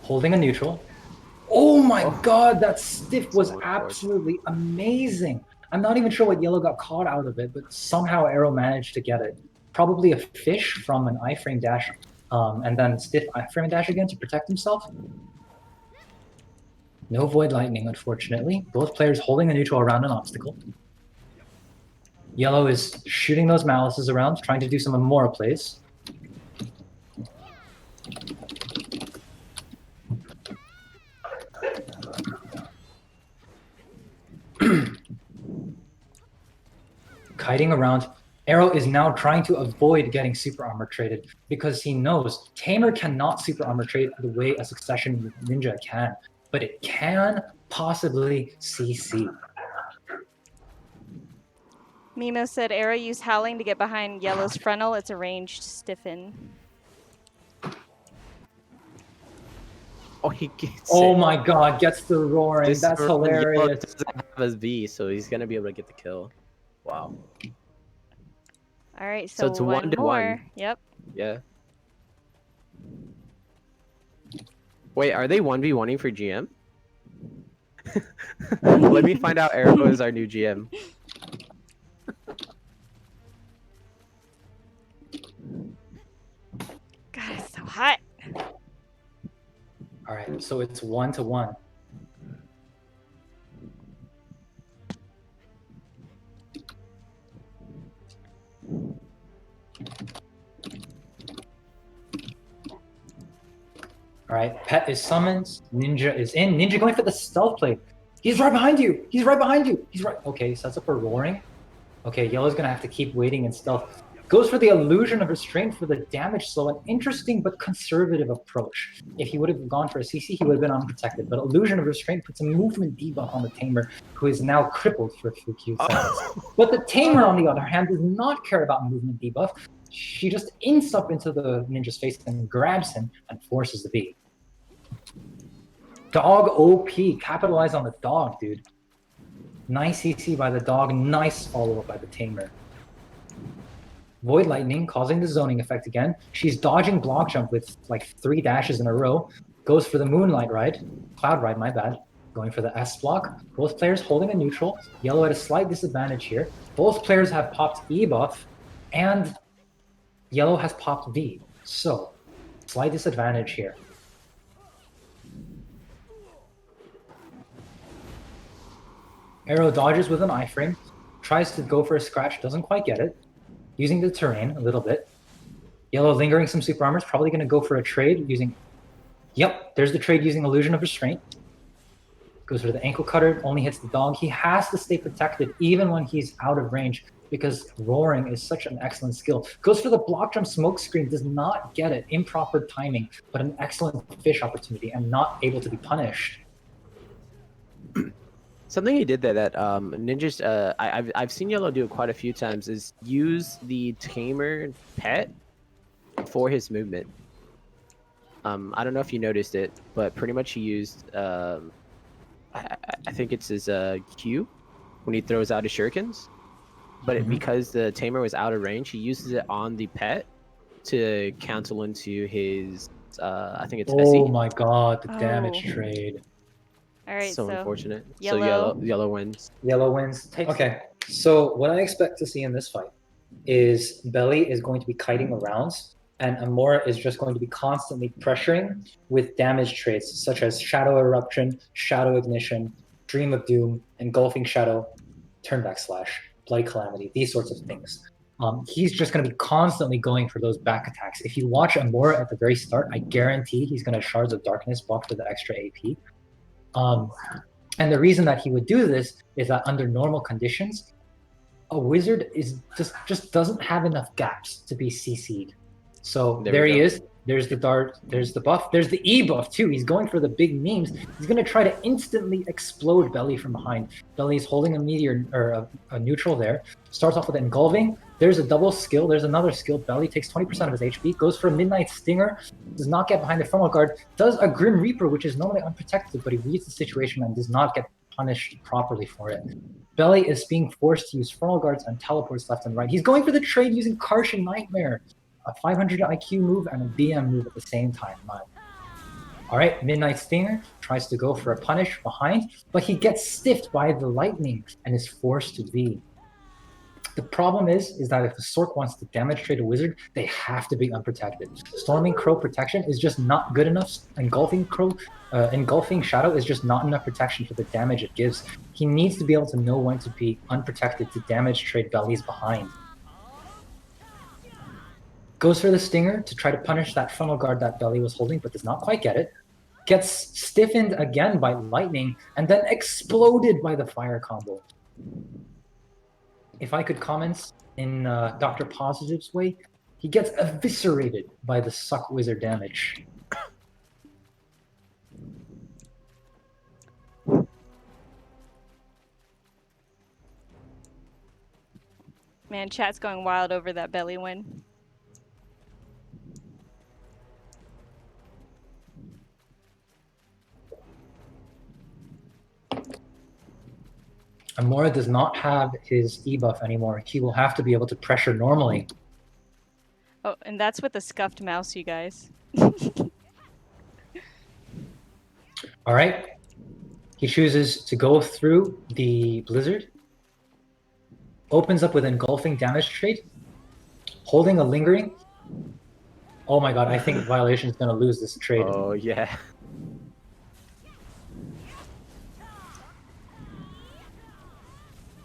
S1: Holding a neutral. Oh my god, that stiff was absolutely amazing. I'm not even sure what yellow got caught out of it, but somehow Arrow managed to get it. Probably a fish from an iframe dash, and then stiff iframe dash again to protect himself. No Void Lightning, unfortunately. Both players holding a neutral around an obstacle. Yellow is shooting those malices around, trying to do some Amora plays. Kiting around. Arrow is now trying to avoid getting super armor traded because he knows Tamer cannot super armor trade the way a Succession Ninja can, but it can possibly CC.
S2: Mimo said Arrow used Howling to get behind Yellow's frontal. It's a ranged stiffen.
S3: Oh, he gets
S1: Oh
S3: it.
S1: my god, gets the roaring.
S3: This
S1: That's
S3: Yellow
S1: hilarious.
S3: doesn't have his V, so he's gonna be able to get the kill. Wow.
S2: All right,
S3: So
S2: so
S3: it's
S2: one
S3: 1-1.
S2: more. Yep.
S3: Yeah. Wait, are they 1v1ing for GM? Let me find out Arrow is our new GM.
S2: God, it's so hot.
S1: All right, so it's 1-1. All right, Pet is summoned. Ninja is in. Ninja going for the stealth play. He's right behind you. He's right behind you. He's right. Okay, sets up a roaring. Okay, Yellow's gonna have to keep waiting in stealth. Goes for the illusion of restraint for the damage slow. An interesting but conservative approach. If he would have gone for a CC, he would have been unprotected. But illusion of restraint puts a movement debuff on the Tamer, who is now crippled for a few seconds. But the Tamer, on the other hand, does not care about movement debuff. She just ints up into the ninja's face and grabs him and forces the B. Dog OP, capitalize on the dog, dude. Nice CC by the dog, nice follow-up by the Tamer. Void Lightning causing the zoning effect again. She's dodging block jump with like 3 dashes in a row. Goes for the Moonlight Ride. Cloud Ride, my bad. Going for the S block. Both players holding a neutral. Yellow at a slight disadvantage here. Both players have popped E buff, and Yellow has popped V. So, slight disadvantage here. Arrow dodges with an iframe. Tries to go for a scratch, doesn't quite get it. Using the terrain a little bit. Yellow lingering some super armors, probably going to go for a trade using... Yep, there's the trade using Illusion of Restraint. Goes for the ankle cutter, only hits the dog. He has to stay protected even when he's out of range because roaring is such an excellent skill. Goes for the block jump smoke screen, does not get it. Improper timing, but an excellent fish opportunity and not able to be punished.
S3: Something he did there that ninjas I've seen Yellow do it quite a few times is use the tamer pet for his movement. I don't know if you noticed it, but pretty much he used I think it's his Q when he throws out his shurikens. But because the tamer was out of range, he uses it on the pet to cancel into his I think it's
S1: Oh
S3: SE.
S1: my god, the damage
S2: Oh.
S1: trade.
S2: All right,
S3: So
S2: so
S3: unfortunate.
S2: yellow.
S3: So yellow wins.
S1: Yellow wins. Okay, so what I expect to see in this fight is Belly is going to be kiting around, and Amora is just going to be constantly pressuring with damage traits such as Shadow Eruption, Shadow Ignition, Dream of Doom, Engulfing Shadow, Turnback Slash, Bloody Calamity, these sorts of things. He's just going to be constantly going for those back attacks. If you watch Amora at the very start, I guarantee he's going to Shards of Darkness buff for the extra AP. And the reason that he would do this is that under normal conditions, a wizard is just doesn't have enough gaps to be CC'd. So there he is. There's the dart. There's the buff. There's the E buff too. He's going for the big memes. He's going to try to instantly explode Belly from behind. Belly's holding a meteor or a neutral there. Starts off with engulfing. There's a double skill. There's another skill. Belly takes 20% of his HP. Goes for a Midnight Stinger. Does not get behind the frontal guard. Does a Grim Reaper, which is normally unprotected, but he reads the situation and does not get punished properly for it. Belly is being forced to use frontal guards and teleports left and right. He's going for the trade using Karshan Nightmare. A 500 IQ move and a BM move at the same time. All right, Midnight Stinger tries to go for a punish behind, but he gets stiffed by the lightning and is forced to V. The problem is that if the Sork wants to damage trade a wizard, they have to be unprotected. Storming Crow protection is just not good enough. Engulfing Shadow is just not enough protection for the damage it gives. He needs to be able to know when to be unprotected to damage trade Bellies behind. Goes for the Stinger to try to punish that frontal guard that Belly was holding, but does not quite get it. Gets stiffened again by lightning, and then exploded by the fire combo. If I could comment in Dr. Positive's way, he gets eviscerated by the suck wizard damage.
S2: Man, chat's going wild over that Belly win.
S1: Amora does not have his E buff anymore. He will have to be able to pressure normally.
S2: Oh, and that's with the scuffed mouse, you guys.
S1: All right. He chooses to go through the Blizzard. Opens up with Engulfing damage trade. Holding a Lingering. Oh my god, I think Violation is going to lose this trade.
S3: Oh, yeah.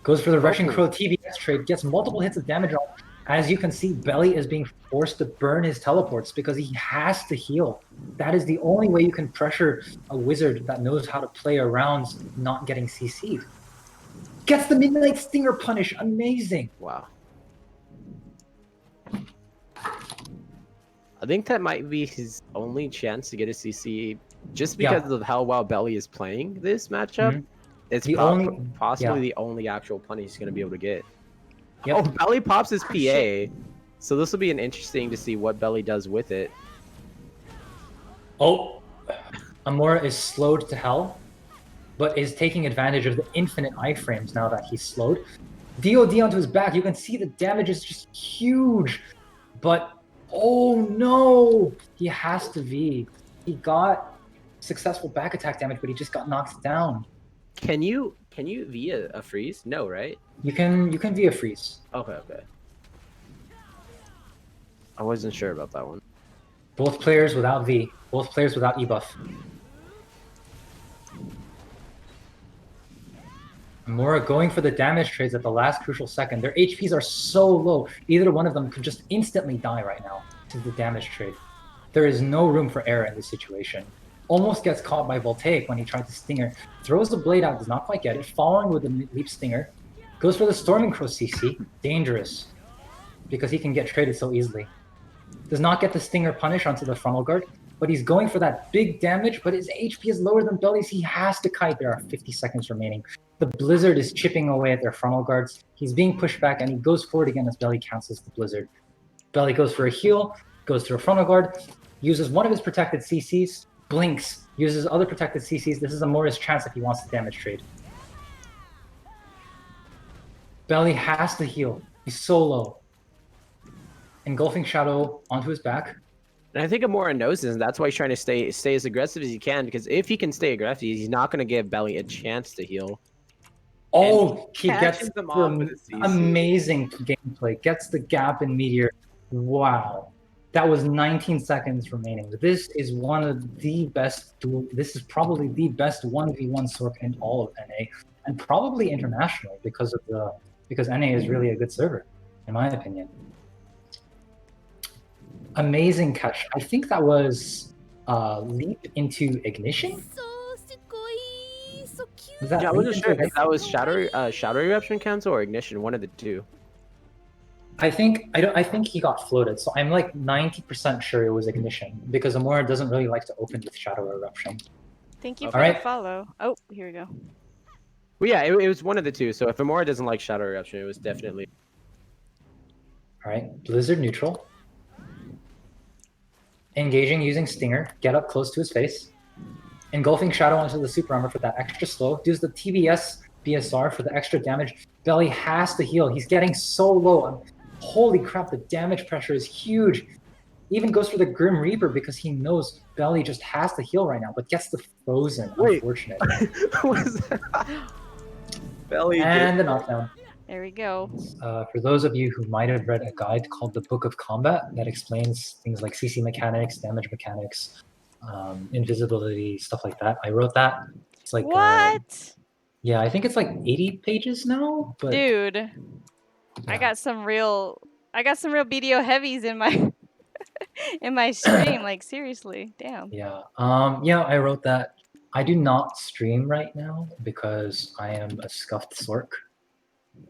S1: Goes for the Russian Crow TBS trade, gets multiple hits of damage on. As you can see, Belly is being forced to burn his teleports because he has to heal. That is the only way you can pressure a wizard that knows how to play around not getting CC'd. Gets the Midnight Stinger punish, amazing.
S3: Wow. I think that might be his only chance to get a CC just because of how well Belly is playing this matchup. It's possibly the only actual punish he's going to be able to get.
S1: Yep.
S3: Oh, Belly pops his PA. So this will be interesting to see what Belly does with it.
S1: Oh, Amora is slowed to hell, but is taking advantage of the infinite iframes now that he's slowed. DOD onto his back. You can see the damage is just huge. But, oh no! He has to V. He got successful back attack damage, but he just got knocked down.
S3: Can you V a freeze? No, right?
S1: You can V a freeze.
S3: Okay. I wasn't sure about that one.
S1: Both players without V. Both players without E buff. Amora going for the damage trades at the last crucial second. Their HPs are so low. Either one of them could just instantly die right now to the damage trade. There is no room for error in this situation. Almost gets caught by Voltaic when he tried to Stinger. Throws the blade out, does not quite get it. Following with the Leap Stinger. Goes for the Storming Crow CC. Dangerous. Because he can get traded so easily. Does not get the Stinger punish onto the frontal guard. but he's going for that big damage, but his HP is lower than Belly's. He has to kite. There are 50 seconds remaining. The Blizzard is chipping away at their frontal guards. He's being pushed back, and he goes forward again as Belly cancels the Blizzard. Belly goes for a heal, goes through a frontal guard, uses one of his protected CCs, blinks, uses other protected CCs. This is Amora's chance if he wants to damage trade. Belly has to heal. He's so low. Engulfing Shadow onto his back.
S3: And I think Amora knows this, and that's why he's trying to stay as aggressive as he can, because if he can stay aggressive, he's not going to give Belly a chance to heal.
S1: Oh, he gets
S3: catches them off with a CC.
S1: amazing gameplay. Gets the gap in Meteor. Wow. That was 19 seconds remaining. This is one of the best duel. This is probably the best 1v1 Sork in all of NA, and probably internationally because NA is really a good server, in my opinion. Amazing catch. I think that was Leap into Ignition? Was that
S3: Yeah, I
S1: Leap
S3: wasn't
S1: into
S3: sure if
S1: Ignition?
S3: that was Shadow Eruption cancel or Ignition, one of the two.
S1: I think he got floated, so I'm like 90% sure it was Ignition because Amora doesn't really like to open with Shadow Eruption.
S2: Thank you for
S1: Alright.
S2: the follow. Oh, here we go.
S3: Well, yeah, it was one of the two. So if Amora doesn't like Shadow Eruption, it was definitely.
S1: All right, Blizzard neutral. Engaging using Stinger, get up close to his face. Engulfing Shadow onto the Super Armor for that extra slow. Does the TBS BSR for the extra damage. Belly has to heal. He's getting so low. Holy crap, the damage pressure is huge. Even goes for the Grim Reaper because he knows Belly just has to heal right now, but gets the Frozen.
S3: Wait.
S1: Unfortunate.
S3: What was that? Belly
S1: And the knockdown.
S2: There we go.
S1: For those of you who might have read a guide called the Book of Combat that explains things like CC mechanics, damage mechanics, invisibility, stuff like that, I wrote that. It's like
S2: What?
S1: yeah, I think it's like 80 pages now. But
S2: Dude,
S1: yeah.
S2: I got some real BDO heavies in my in my stream. Like seriously, damn.
S1: Yeah, yeah, I wrote that. I do not stream right now because I am a scuffed Sork.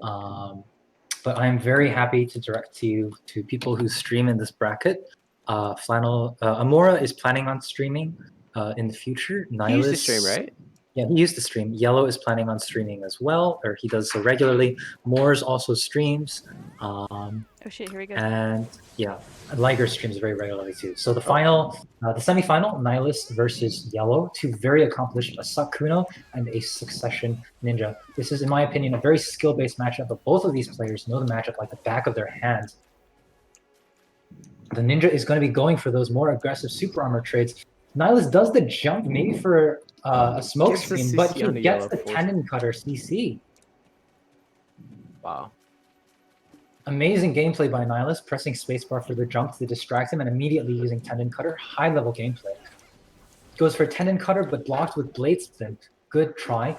S1: But I'm very happy to direct you to people who stream in this bracket. Amora is planning on streaming in the future.
S3: He used to stream, right?
S1: Yeah, he used to stream. Yellow is planning on streaming as well, or he does so regularly. Moors also streams.
S2: Oh shit, here we go.
S1: And yeah, Liger streams very regularly too. So the final, the semifinal, Nihilus versus Yellow, two very accomplished, a Sakuno and a Succession Ninja. This is, in my opinion, a very skill-based matchup, but both of these players know the matchup like the back of their hand. The Ninja is going to be going for those more aggressive super armor trades. Nihilus does the jump, maybe for a smoke
S3: Gets the
S1: screen, but
S3: CC
S1: he
S3: on the
S1: gets
S3: Yellow
S1: the
S3: force.
S1: Tendon Cutter CC.
S3: Wow.
S1: Amazing gameplay by Nihilus, pressing spacebar for the jump to distract him and immediately using Tendon Cutter. High-level gameplay. Goes for Tendon Cutter, but blocked with Blade Spin. Good try.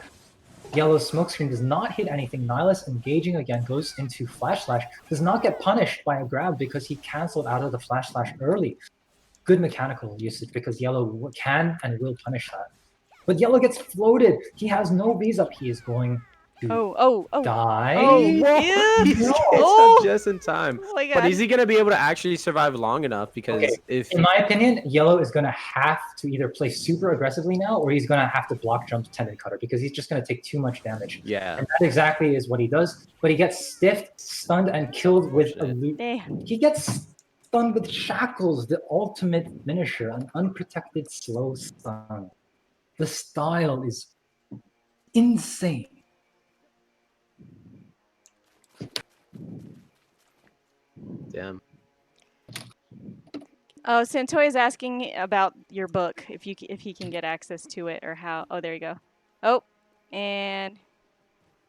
S1: Yellow's smokescreen does not hit anything. Nihilus engaging again, goes into Flash Slash. Does not get punished by a grab because he canceled out of the Flash Slash early. Good mechanical usage because Yellow can and will punish that. But Yellow gets floated. He has no V's up. He is going to
S2: Oh.
S1: die.
S2: Oh,
S3: Whoa! He
S2: yeah.
S3: gets
S2: Oh.
S3: up just in time.
S2: Oh my
S3: But
S2: god.
S3: is he going to be able to actually survive long enough? Because
S1: Okay.
S3: if
S1: In my opinion, Yellow is going to have to either play super aggressively now, or he's going to have to block jump Tendon Cutter because he's just going to take too much damage.
S3: yeah,
S1: And that exactly is what he does. But he gets stiffed, stunned, and killed with a loot.
S2: Damn.
S1: He gets stunned with Shackles, the ultimate finisher, an unprotected slow stun. The style is insane.
S3: damn.
S2: Oh, Santoy is asking about your book, if he can get access to it or how. Oh, there you go. Oh, and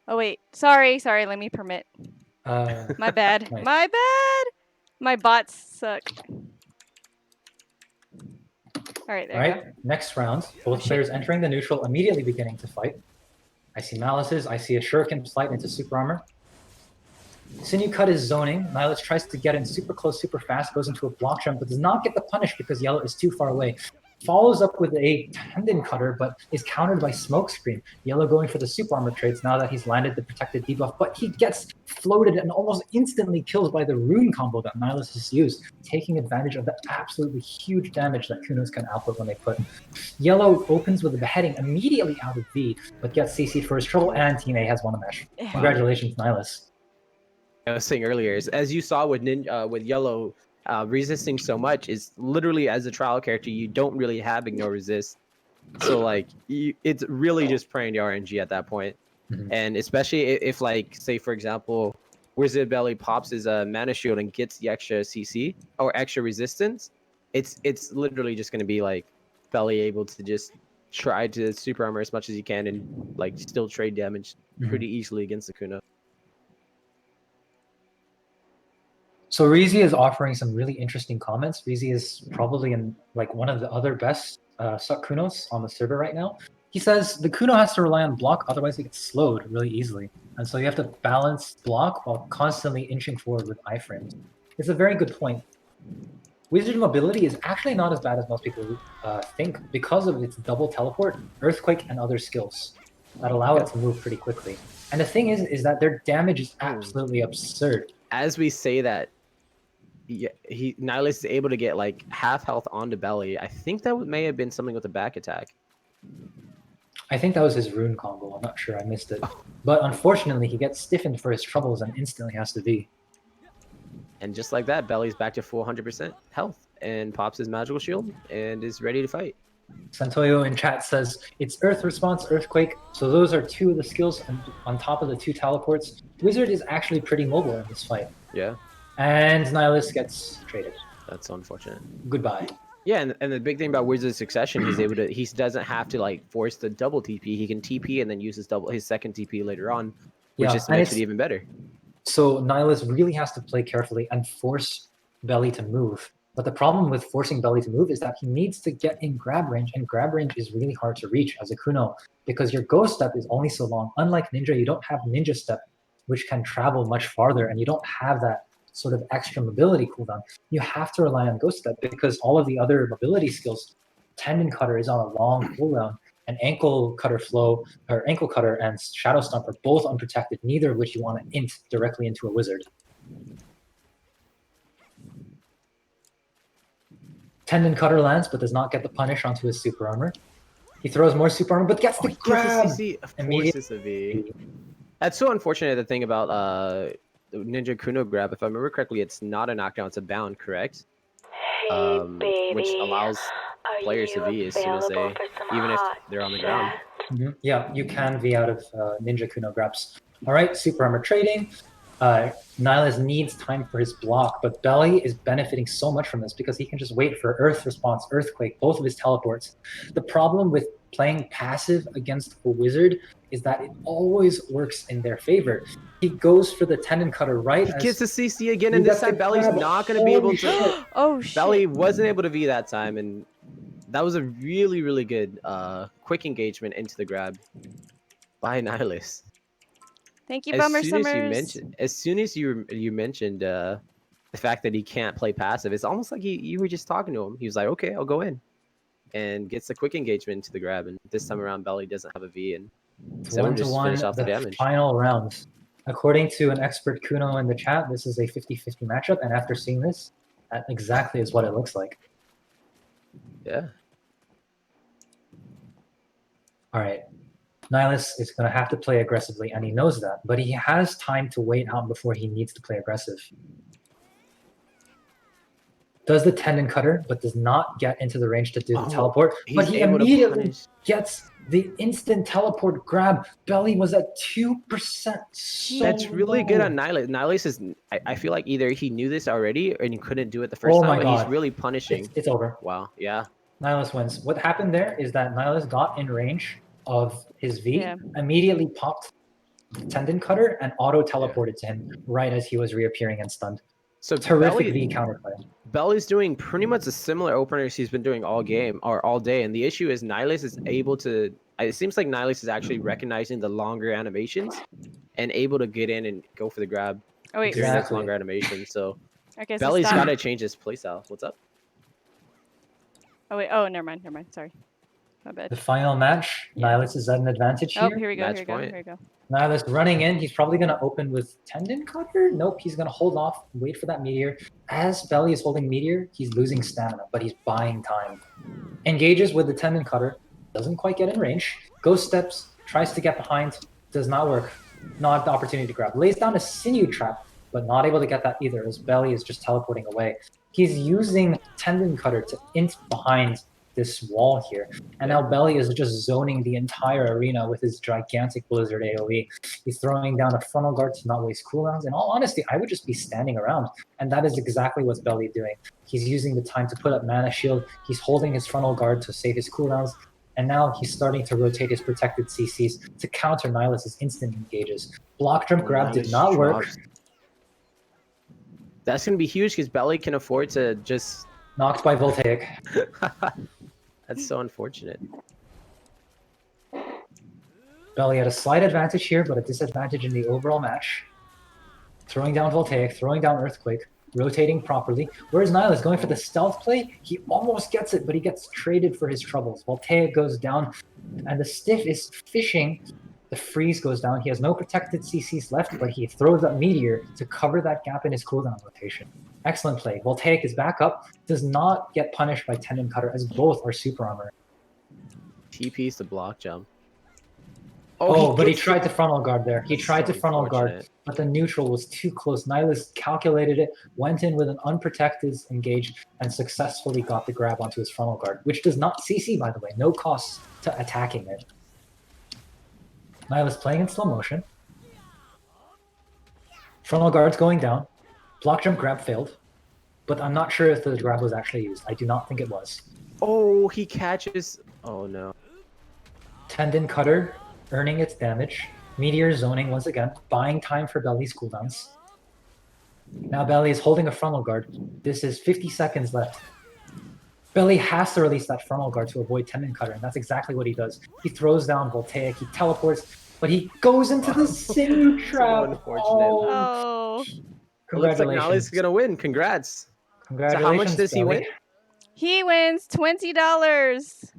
S2: oh wait, sorry. Let me permit. My bad.
S1: Nice.
S2: My bad. My bots suck. All right, there
S1: All
S2: you
S1: right, next round. Both
S2: shit.
S1: players entering the neutral, immediately beginning to fight. I see Malices. I see a Shuriken Flight into Super Armor. Sinew Cut is zoning. Nihilus tries to get in super close, super fast, goes into a block jump, but does not get the punish because Yellow is too far away. follows up with a tendon cutter, but is countered by smoke screen. Yellow going for the super armor trades now that he's landed the protected debuff, but he gets floated and almost instantly kills by the rune combo that Nihilus has used, taking advantage of the absolutely huge damage that Kunos can output when they put. Yellow opens with a beheading immediately out of V, but gets CC'd for his trouble, and Team A has won a match. Congratulations, Nihilus.
S3: I was saying earlier, is as you saw with with Yellow resisting so much, is literally as a trial character you don't really have ignore resist, so like it's really just praying to RNG at that point. And especially if like say for example Wizard Belly pops his mana shield and gets the extra CC or extra resistance, it's literally just going to be like Belly able to just try to super armor as much as he can and like still trade damage pretty easily against the Kuno.
S1: So Reezy is offering some really interesting comments. Reezy is probably in like one of the other best suck Kunos on the server right now. He says the Kuno has to rely on block, otherwise it gets slowed really easily. And so you have to balance block while constantly inching forward with iframes. It's a very good point. Wizard mobility is actually not as bad as most people think because of its double teleport, earthquake, and other skills that allow it to move pretty quickly. And the thing is that their damage is absolutely absurd.
S3: As we say that, Nihilus is able to get like half health onto Belly. I think that may have been something with a back attack.
S1: I think that was his rune combo. I'm not sure. I missed it. But unfortunately, he gets stiffened for his troubles and instantly has to V.
S3: And just like that, Belly's back to full 100% health and pops his magical shield and is ready to fight.
S1: Santoyo in chat says it's Earth Response, Earthquake. So those are two of the skills on top of the two teleports. Wizard is actually pretty mobile in this fight.
S3: Yeah.
S1: And Nihilus gets traded.
S3: That's unfortunate.
S1: Goodbye.
S3: Yeah, and the big thing about Wizard's Succession, he doesn't have to like force the double TP. He can TP and then use his second TP later on, which just makes it even better.
S1: So Nihilus really has to play carefully and force Belly to move. But the problem with forcing Belly to move is that he needs to get in grab range, and grab range is really hard to reach as a Kuno because your Ghost Step is only so long. Unlike Ninja, you don't have Ninja Step, which can travel much farther, and you don't have that sort of extra mobility cooldown. You have to rely on Ghost Step because all of the other mobility skills, Tendon Cutter is on a long cooldown, and Ankle Cutter and Shadow Stomp are both unprotected, neither of which you want to int directly into a wizard. Tendon Cutter lands, but does not get the punish onto his super armor. He throws more super armor, but gets the grab!
S3: Immediately. That's so unfortunate, the thing about the Ninja Kuno grab. If I remember correctly, it's not a knockdown, it's a bound, correct? Which allows players to V as soon as even if they're on the ground.
S1: Yeah, you can V out of Ninja Kuno grabs. All right, super armor trading. Nihilus needs time for his block, but Belly is benefiting so much from this because he can just wait for Earth Response, Earthquake, both of his teleports. The problem with playing passive against a wizard is that it always works in their favor. He goes for the Tendon Cutter right
S3: He gets the CC again, and this time Belly's not going to be able to.
S2: Oh, shit.
S3: Belly wasn't able to V that time, and that was a really, really good quick engagement into the grab by Nihilus.
S2: Thank you, Bummer Summers.
S3: As soon as you mentioned the fact that he can't play passive, it's almost like you were just talking to him. He was like, "Okay, I'll go in," and gets a quick engagement into the grab. And this time around, Belly doesn't have a V, and so just finish off the damage.
S1: Final round. According to an expert Kuno in the chat, this is a 50-50 matchup, and after seeing this, that exactly is what it looks like.
S3: Yeah.
S1: All right. Nihilus is going to have to play aggressively, and he knows that, but he has time to wait out before he needs to play aggressive. Does the Tendon Cutter, but does not get into the range to do the teleport, but he immediately gets the instant teleport grab. Belly was at 2%.
S3: That's really good on Nihilus. Nihilus is, I feel like either he knew this already and he couldn't do it the first time, but he's really punishing.
S1: It's over.
S3: Wow, yeah.
S1: Nihilus wins. What happened there is that Nihilus got in range of his V, immediately popped Tendon Cutter, and auto-teleported to him right as he was reappearing and stunned.
S3: So
S1: terrific V counterplay.
S3: Belly's doing pretty much a similar openers he's been doing all game or all day, and the issue is Nihilus is able to. It seems like Nihilus is actually recognizing the longer animations and able to get in and go for the grab during those longer animations. So Belly's got to change his playstyle. What's up?
S2: Oh wait. Oh, never mind. Never mind. Sorry. My bad.
S1: The final match,
S2: Yeah.
S1: Nihilus is at an advantage
S2: Oh,
S1: here.
S2: here we go.
S4: Match
S2: Here we go.
S4: point.
S2: Here we go.
S1: Nihilus running in. He's probably going to open with Tendon Cutter. Nope, he's going to hold off, wait for that Meteor. As Belly is holding Meteor, he's losing stamina, but he's buying time. Engages with the Tendon Cutter. Doesn't quite get in range. Ghost steps, tries to get behind. Does not work. Not the opportunity to grab. Lays down a Sinew Trap, but not able to get that either, as Belly is just teleporting away. He's using Tendon Cutter to int behind this wall here. And now Belly is just zoning the entire arena with his gigantic Blizzard AoE. He's throwing down a frontal guard to not waste cooldowns. In all honesty, I would just be standing around. And that is exactly what's Belly doing. He's using the time to put up Mana Shield. He's holding his frontal guard to save his cooldowns. And now he's starting to rotate his protected CCs to counter Nihilus's instant engages. Block Jump Grab did not work.
S3: That's going to be huge because Belly can afford to just...
S1: Knocked by Voltaic.
S3: That's so unfortunate.
S1: Belly had a slight advantage here, but a disadvantage in the overall match. Throwing down Voltaic, throwing down Earthquake, rotating properly. Whereas Nihilus going for the stealth play, he almost gets it, but he gets traded for his troubles. Voltaic goes down, and the Stiff is fishing. The freeze goes down. He has no protected CCs left, but he throws that Meteor to cover that gap in his cooldown rotation. Excellent play. Voltaic is back up, does not get punished by Tendon Cutter, as both are super armor.
S3: TP's the block jump.
S1: Oh, but he
S3: gets
S1: tried to frontal guard there. He
S3: That's
S1: tried
S3: so
S1: to frontal guard,
S3: unfortunate.
S1: but the neutral was too close. Nihilus calculated it, went in with an unprotected engage, and successfully got the grab onto his frontal guard, which does not CC, by the way. No cost to attacking it. Nihilus playing in slow motion. Frontal guard's going down. Block jump grab failed, but I'm not sure if the grab was actually used. I do not think it was.
S3: Oh, he catches... Oh, no.
S1: Tendon Cutter earning its damage. Meteor zoning once again, buying time for Belly's cooldowns. Now Belly is holding a frontal guard. This is 50 seconds left. Belly has to release that frontal guard to avoid Tendon Cutter, and that's exactly what he does. He throws down Voltaic, he teleports, but he goes into the Sinew Trap.
S3: unfortunate.
S2: Oh.
S3: It looks like Nihilus
S1: Congratulations.
S3: is going to win. Congrats.
S1: Congratulations,
S3: So how much does he
S1: Belly.
S3: win?
S2: He wins $20.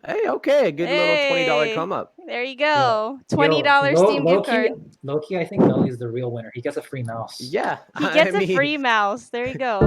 S3: Hey, okay. A good little $20
S2: Hey.
S3: come up.
S2: There you go.
S1: Yo,
S2: $20 Steam gift
S1: low-key-
S2: card.
S1: Low-key, I think Belly is the real winner. He gets a free mouse.
S3: Yeah.
S2: He gets
S3: I
S2: a
S3: mean,
S2: free mouse. There you go.